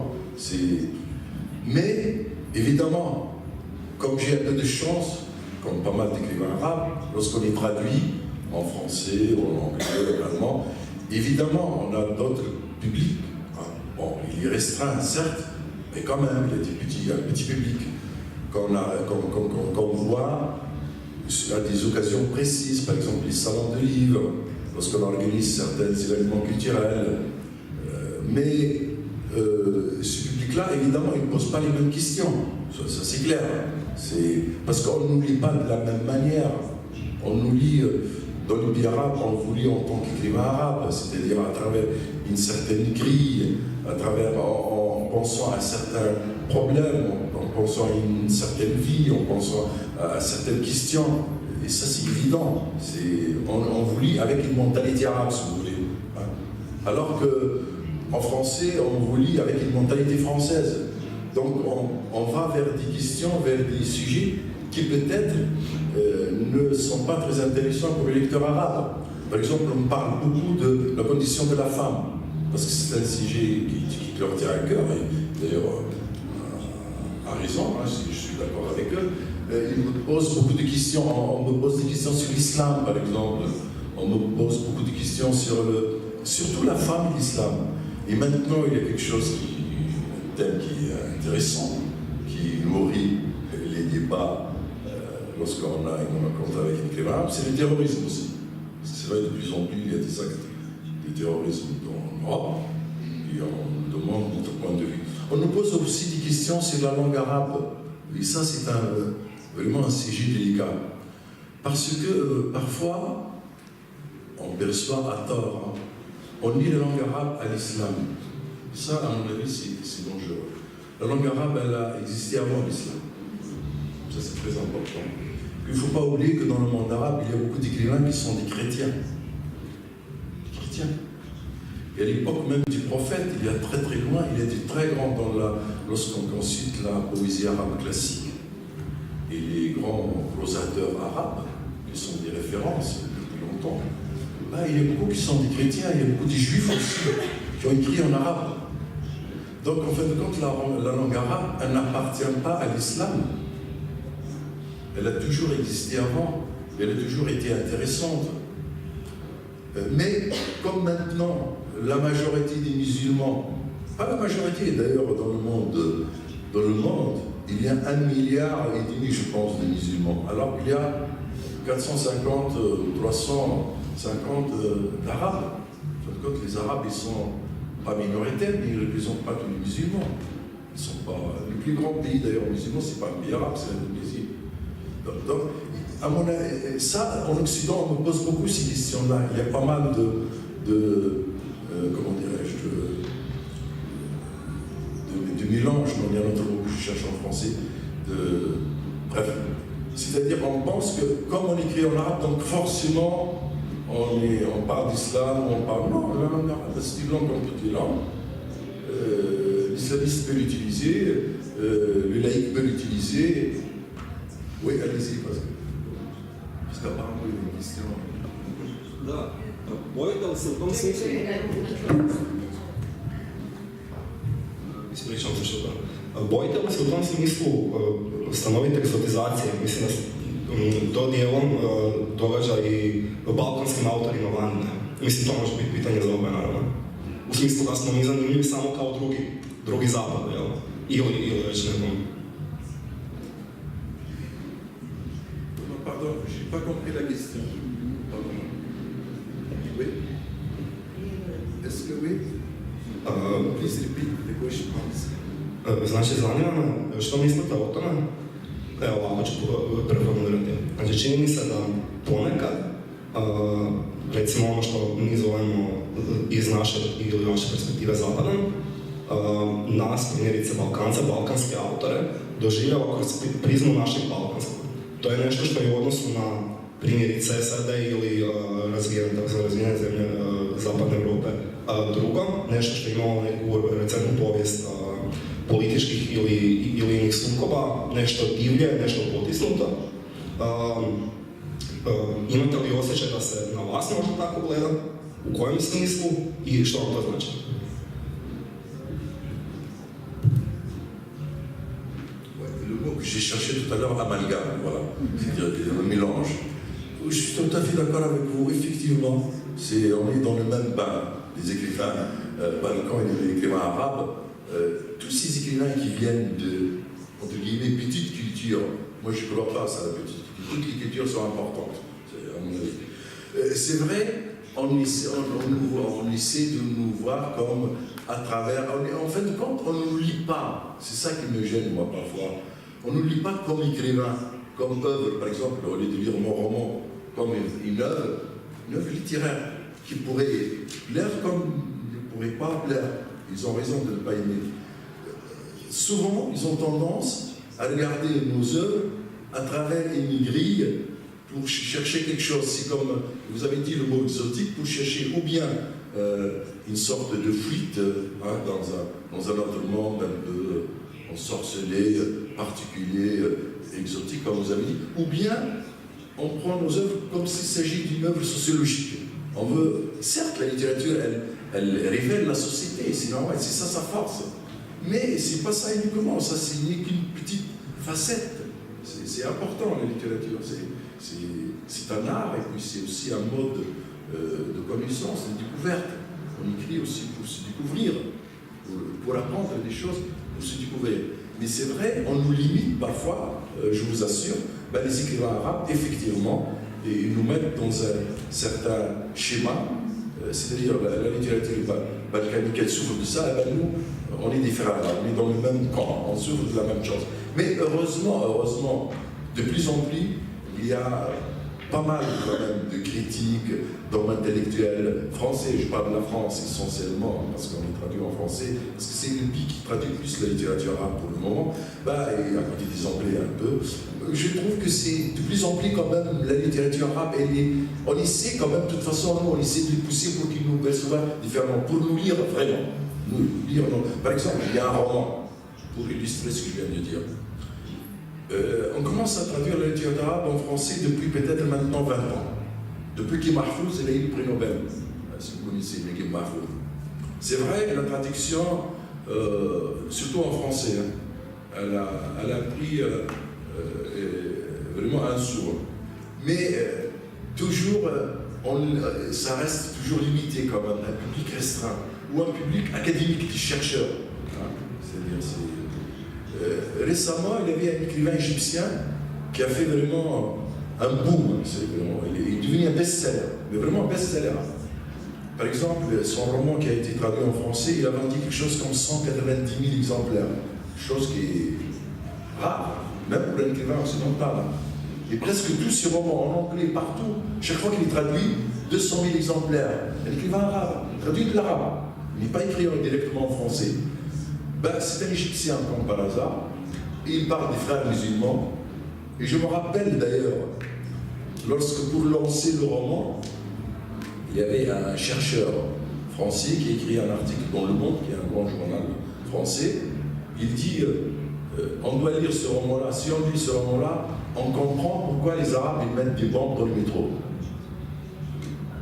Mais évidemment, comme j'ai un peu de chance, comme pas mal d'écrivains arabes, lorsqu'on est traduit en français, en anglais, en allemand, évidemment, on a d'autres publics. Bon, il est restreint, certes, mais quand même, il y a un petit public qu'on voit à des occasions précises, par exemple les salons de livres, lorsqu'on organise certains événements culturels. Mais ce public-là, évidemment, il ne pose pas les mêmes questions. Ça c'est clair. Parce qu'on ne nous lit pas de la même manière. On nous lit, dans le pays arabe, on vous lit en tant qu'écrivain arabe, c'est-à-dire à travers une certaine grille, en pensant à certains problèmes, en pensant à une certaine vie, en pensant à certaines questions. Et ça c'est évident. On vous lit avec une mentalité arabe, si vous voulez. Alors qu'en français, on vous lit avec une mentalité française. Donc on va vers des questions, vers des sujets qui peut-être ne sont pas très intéressants pour les lecteurs arabes. Par exemple, on parle beaucoup de la condition de la femme, parce que c'est un sujet qui leur tient à cœur, et d'ailleurs à raison, je suis d'accord avec eux. Ils me posent beaucoup de questions, on me pose des questions sur l'islam par exemple, on me pose beaucoup de questions surtout la femme et l'islam. Et maintenant il y a quelque chose un thème qui est intéressant, qui nourrit les débats lorsqu'on a une rencontre avec une écrivain, c'est le terrorisme aussi. C'est vrai, de plus en plus il y a des actes de terrorisme en Europe, et on nous demande notre point de vue. On nous pose aussi des questions sur la langue arabe, et ça c'est vraiment un sujet délicat. Parce que parfois, on perçoit à tort, on lit la langue arabe à l'islam. Ça, à mon avis, c'est dangereux. La langue arabe, elle a existé avant l'islam. Ça, c'est très important. Il ne faut pas oublier que dans le monde arabe, il y a beaucoup d'écrivains qui sont des chrétiens. Des chrétiens. Et à l'époque même du prophète, il y a très très loin, il était très grand lorsqu'on cite la poésie arabe classique. Et les grands prosateurs arabes, qui sont des références depuis longtemps, là, il y a beaucoup qui sont des chrétiens, il y a beaucoup de juifs aussi qui ont écrit en arabe. Donc en fin de compte, la langue arabe, elle n'appartient pas à l'islam. Elle a toujours existé avant, elle a toujours été intéressante. Mais comme maintenant, la majorité des musulmans, pas la majorité d'ailleurs dans le monde, il y a 1,5 milliard, je pense, de musulmans. Alors qu'il y a 450, 350 d'Arabes. En fin de compte, les Arabes, ils sont pas minoritaires, mais ils ne représentent pas tous les musulmans. Ils sont pas... Le plus grand pays d'ailleurs musulman, c'est pas un pays arabe, c'est l'Indonésie. Donc, à mon avis, ça, en Occident, on me pose beaucoup ces questions-là. Il y a pas mal comment dirais-je, de mélange, il y a un autre mot que je cherche en français, bref. C'est-à-dire, on pense que, comme on écrit en arabe, donc forcément, on parle d'islam, on parle... Non, la langue arabe, c'est une langue comme toutes les langues. L'islamiste peut l'utiliser, le laïc peut l'utiliser. Oui, allez-y, parce qu'apparemment, il y a une question. Да, моята в цілком смислі. ispričavam se što da. Bojite li se u tom smislu stanovite egzotizacije? Mislim da to dijelom događa i balkanskim autorima vani, ne? Mislim, to može biti pitanje za oboje, naravno. U smislu da smo mi zanimljivi samo kao drugi zapad, jel? Ili već nekom. Pardon, je n'ai pas compris la question. Pardon. Oui? Est-ce que oui? Please repeat the question. Znači, zanima me, što mislite o tome? Evo, ovako ću preformulirati. Znači, čini mi se da ponekad, recimo ono što mi zovemo iz naše ili naše perspektive zapadom, nas, primjerice Balkanca, balkanske autore, doživljava kroz prizmu našeg balkanskog. To je nešto što je u odnosu na primjerice SAD ili razvijene zemlje zapadne Europe drugo, nešto što imamo neku recentnu povijest političkih ili inih sukoba, nešto divlje, nešto potisnuto. Imate li osjećaj da se na vas možda tako gleda? U kojem smislu i što vam to znači? Le mot que j'ai cherché tout à l'heure, amalgame, voilà, c'est-à-dire un mélange. Je suis tout à fait d'accord avec vous, effectivement, on est dans le même bain, les écrivains balkans et les écrivains arabes, tous ces écrivains qui viennent de, entre guillemets, petite culture. Moi je ne crois pas à ça, la petite culture. Toutes les cultures sont importantes, à mon avis. C'est vrai, on essaie de nous voir comme à travers. En fin de compte, on ne nous lit pas. C'est ça qui me gêne, moi, parfois. On ne nous lit pas comme écrivain, comme œuvre. Par exemple, au lieu de lire mon roman comme une œuvre littéraire qui pourrait plaire comme ne pourrait pas plaire. Ils ont raison de ne pas aimer. Souvent, ils ont tendance à regarder nos œuvres à travers une grille pour chercher quelque chose. C'est comme, vous avez dit le mot exotique, pour chercher ou bien une sorte de fuite dans un autre monde un peu ensorcelé, particulier, exotique, comme vous avez dit, ou bien on prend nos œuvres comme s'il s'agit d'une œuvre sociologique. On veut, certes, la littérature, elle révèle la société, c'est normal, c'est ça sa force. Mais c'est pas ça uniquement, ça c'est qu'une petite facette. C'est important la littérature, c'est un art et puis c'est aussi un mode de connaissance, de découverte. On écrit aussi pour se découvrir, pour apprendre des choses, pour se découvrir. Mais c'est vrai, on nous limite parfois, je vous assure, les écrivains arabes, effectivement, ils nous mettent dans un certain schéma, c'est-à-dire la littérature balkanique, elle souffre de ça, et nous, on est différents, on est dans le même camp, on souffre de la même chose. Mais heureusement, de plus en plus, il y a pas mal quand même de critiques d'hommes intellectuels français. Je parle de la France essentiellement parce qu'on est traduit en français, parce que c'est le pays qui traduit plus la littérature arabe pour le moment, et à côté des Anglais un peu. Je trouve que c'est de plus en plus quand même la littérature arabe, on essaie quand même, de toute façon, nous, on essaie de les pousser pour qu'ils nous perçoivent différemment, pour nous lire vraiment. Nous lire, non. Par exemple, il y a un roman, pour illustrer ce que je viens de dire. On commence à traduire la littérature arabe en français depuis peut-être maintenant 20 ans. Depuis que Mahfouz a eu le prix Nobel. Si vous connaissez Naguib Mahfouz. C'est vrai, la traduction, surtout en français, elle a pris vraiment un sourd. Mais toujours, ça reste toujours limité quand même, un public restreint, ou un public académique, des chercheurs. C'est-à-dire, récemment, il y avait un écrivain égyptien qui a fait vraiment un boom. Il est devenu un best-seller, mais vraiment un best-seller. Par exemple, son roman qui a été traduit en français, il a vendu quelque chose comme 190 000 exemplaires. Chose qui est rare, même pour un écrivain occidental. Et presque tous ces romans en anglais, partout, chaque fois qu'il est traduit, 200 000 exemplaires. Un écrivain arabe, traduit de l'arabe. Il n'est pas écrit directement en français. C'est un Égyptien comme par hasard, et il parle des frères musulmans. Et je me rappelle d'ailleurs, lorsque pour lancer le roman, il y avait un chercheur français qui a écrit un article dans Le Monde, qui est un grand journal français. Il dit, on doit lire ce roman-là, si on lit ce roman-là, on comprend pourquoi les Arabes ils mettent des bombes dans le métro.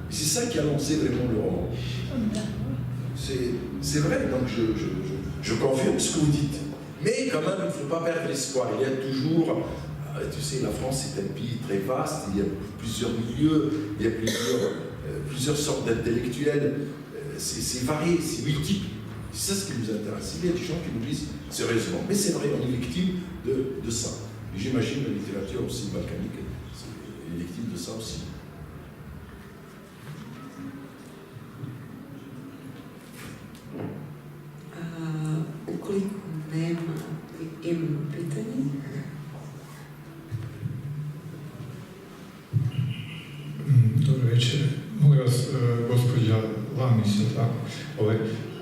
C'est ça qui a lancé vraiment le roman. C'est vrai, donc je Je confirme ce que vous dites. Mais quand même, il ne faut pas perdre l'espoir. Il y a toujours, tu sais, la France est un pays très vaste, il y a plusieurs milieux, il y a plusieurs sortes d'intellectuels. C'est varié, c'est multiple. C'est ça ce qui nous intéresse. Il y a des gens qui nous disent sérieusement. Mais c'est vrai, on est victime de ça. Et j'imagine la littérature aussi balkanique est victime de ça aussi. Ukoliko nema, imamo pitanje. Dobro večer. Molim vas, gospođa Lamis, tako?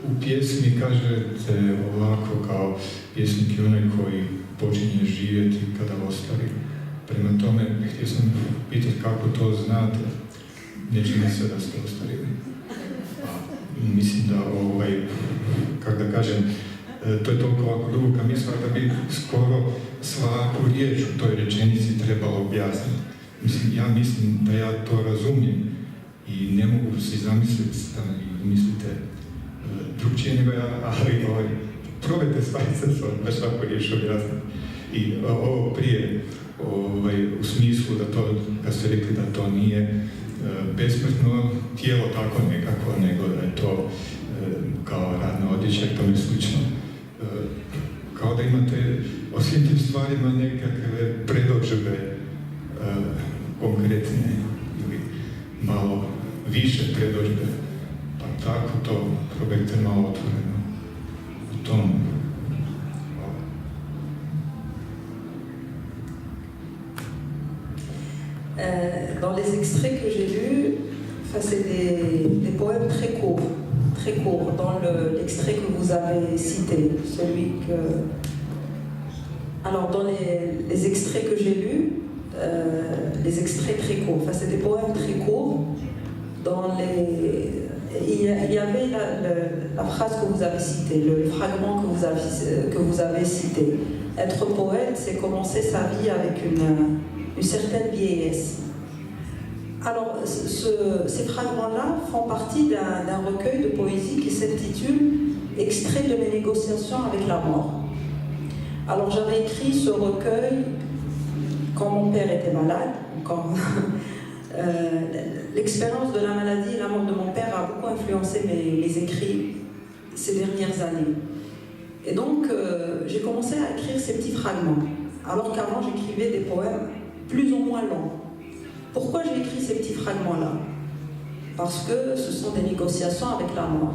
U pjesmi kažete ovako kao pjesnik je onaj koji počinje živjeti kada ostari. Prema tome, htio sam pitati kako to znate. Ne čini se da ste ostarili. Mislim da, kako da kažem, to je toliko ovako duboka misla da bi skoro svaku riječ u toj rečenici trebalo objasniti. Ja mislim da ja to razumijem i ne mogu si zamisliti da mi mislite drugčije nego ja, ali probajte staviti se da svaku riječ objasniti. I ovo prije, u smislu da ste rekli da to nije besmrtno tijelo tako nekako, nego da je to kao radna odjeća i tome slično. Kao da imate o svim tim stvarima nekakve predođbe konkretne ili malo više predođbe. Pa tako to probajte malo otvoreno u tom. Dans les extraits que j'ai lus, c'est des poèmes très courts. Dans l'extrait que vous avez cité, celui que... Alors, dans les extraits que j'ai lus, les extraits très courts, c'est des poèmes très courts. Il y avait la phrase que vous avez citée, le fragment que vous avez cité. Être poète, c'est commencer sa vie avec une certaine vieillesse. Alors, ces fragments-là font partie d'un recueil de poésie qui s'intitule « Extrait de mes négociations avec la mort ». Alors, j'avais écrit ce recueil quand mon père était malade. L'expérience de la maladie et la mort de mon père a beaucoup influencé mes écrits ces dernières années. Et donc, j'ai commencé à écrire ces petits fragments, alors qu'avant, j'écrivais des poèmes plus ou moins longs. Pourquoi j'ai écrit ces petits fragments-là? Parce que ce sont des négociations avec la mort.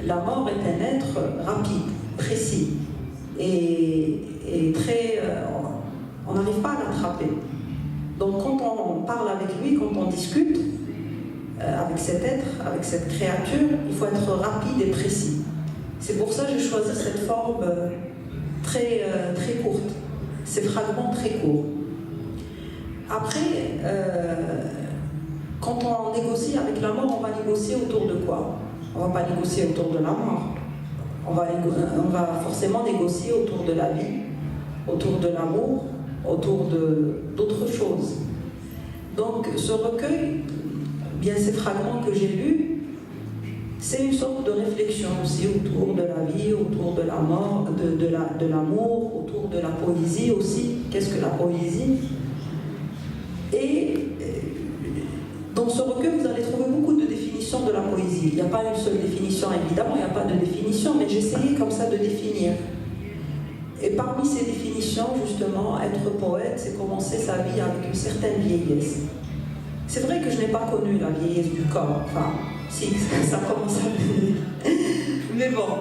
La mort est un être rapide, précis, et très... on n'arrive pas à l'attraper. Donc quand on parle avec lui, quand on discute avec cet être, avec cette créature, il faut être rapide et précis. C'est pour ça que j'ai choisi cette forme très courte, ces fragments très courts. Après, quand on négocie avec la mort, on va négocier autour de quoi? On ne va pas négocier autour de la mort. On va forcément négocier autour de la vie, autour de l'amour, autour d'autres choses. Donc ce recueil, bien ces fragments que j'ai lus, c'est une sorte de réflexion aussi autour de la vie, autour de la mort, de l'amour, autour de la poésie aussi. Qu'est-ce que la poésie? Et dans ce recueil, vous allez trouver beaucoup de définitions de la poésie. Il n'y a pas une seule définition, évidemment, il n'y a pas de définition, mais j'ai essayé comme ça de définir. Et parmi ces définitions, justement, être poète, c'est commencer sa vie avec une certaine vieillesse. C'est vrai que je n'ai pas connu la vieillesse du corps, enfin, si, ça commence à venir. Mais bon,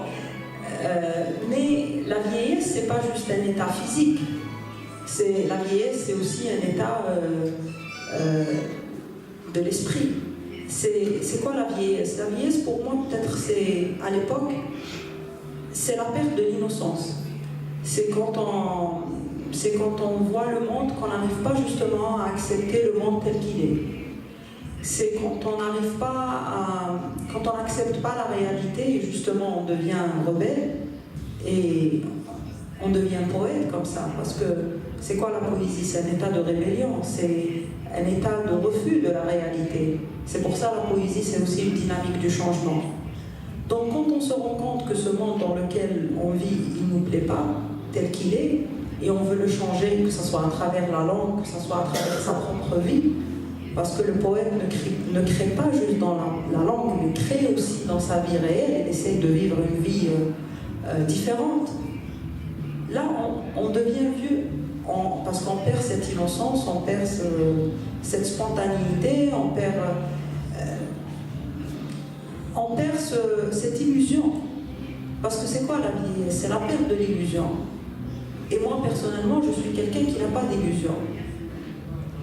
mais la vieillesse, c'est pas juste un état physique. La vieillesse, c'est aussi un état de l'esprit. C'est quoi la vieillesse? La vieillesse, pour moi, peut-être, à l'époque, c'est la perte de l'innocence. C'est quand on voit le monde, qu'on n'arrive pas justement à accepter le monde tel qu'il est. C'est quand on n'accepte pas la réalité, et justement on devient rebelle, et on devient poète comme ça, parce que c'est quoi la poésie? C'est un état de rébellion, c'est un état de refus de la réalité. C'est pour ça la poésie, c'est aussi une dynamique du changement. Donc quand on se rend compte que ce monde dans lequel on vit, il ne nous plaît pas, tel qu'il est, et on veut le changer, que ce soit à travers la langue, que ce soit à travers sa propre vie, parce que le poète ne crée pas juste dans la langue, il crée aussi dans sa vie réelle, il essaie de vivre une vie différente. Là, on devient vieux, parce qu'on perd cette innocence, on perd cette spontanéité, on perd cette illusion. Parce que c'est quoi la vie? C'est la perte de l'illusion. Et moi, personnellement, je suis quelqu'un qui n'a pas d'illusion.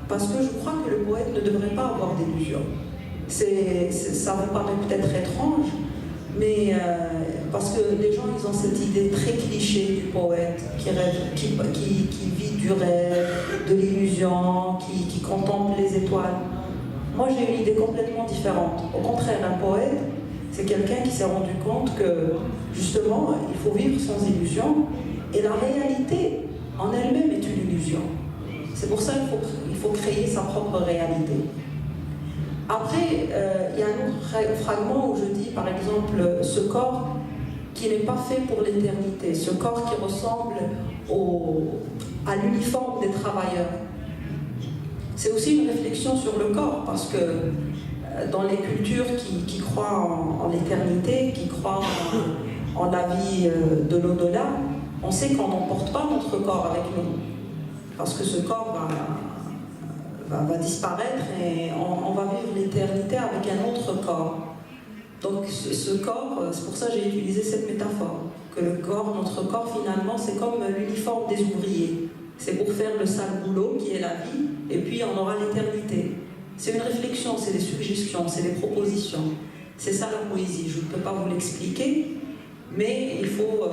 Parce que je crois que le poète ne devrait pas avoir d'illusion. Ça vous paraît peut-être étrange, mais parce que les gens, ils ont cette idée très cliché du poète qui rêve, qui vit du rêve, de l'illusion, qui contemple les étoiles. Moi, j'ai une idée complètement différente. Au contraire, un poète, c'est quelqu'un qui s'est rendu compte que, justement, il faut vivre sans illusion, et la réalité en elle-même est une illusion. C'est pour ça qu'il faut créer sa propre réalité. Après, il y a un autre fragment où je dis, par exemple, ce corps qui n'est pas fait pour l'éternité, ce corps qui ressemble à l'uniforme des travailleurs. C'est aussi une réflexion sur le corps, parce que dans les cultures qui croient en l'éternité, qui croient en la vie de l'au-delà, on sait qu'on n'emporte pas notre corps avec nous, parce que ce corps va disparaître et on va vivre l'éternité avec un autre corps. Donc ce corps, c'est pour ça que j'ai utilisé cette métaphore, que le corps, notre corps finalement, c'est comme l'uniforme des ouvriers. C'est pour faire le sale boulot qui est la vie, et puis on aura l'éternité. C'est une réflexion, c'est des suggestions, c'est des propositions. C'est ça la poésie, je ne peux pas vous l'expliquer, mais il faut,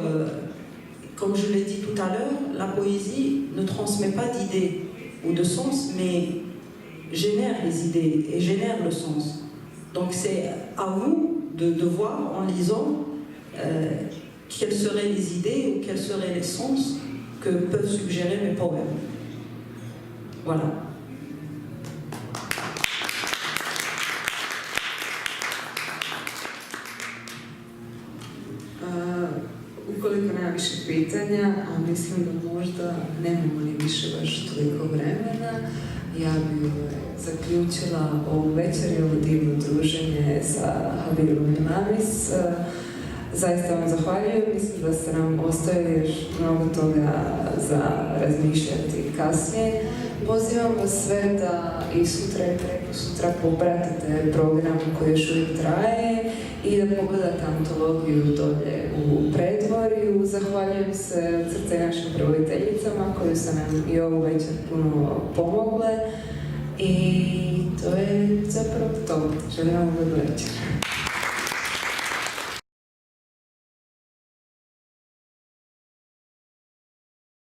comme je l'ai dit tout à l'heure, la poésie ne transmet pas d'idées ou de sens, mais génère les idées et génère le sens. Donc c'est à vous de voir en lisant quelles seraient les idées ou quels seraient les sens que peuvent suggérer mes poèmes. Voilà. Ukoliko nema više pitanja, a mislim da možda nemamo ni više baš toliko vremena, ja bih zaključila ovu večer i ovo divno druženje sa Habibom Namis. Zaista vam zahvaljujem, mislim da ste nam ostavili još mnogo toga za razmišljati kasnije. Pozivam vas sve da i sutra i preko sutra popratite program koji još uvijek traje i da pogledate antologiju dolje u Predvorju. Zahvaljujem se od srca našim prevoditeljicama koje su nam i ovu večer puno pomogle i to je zapravo to. Želim vam dobro večer.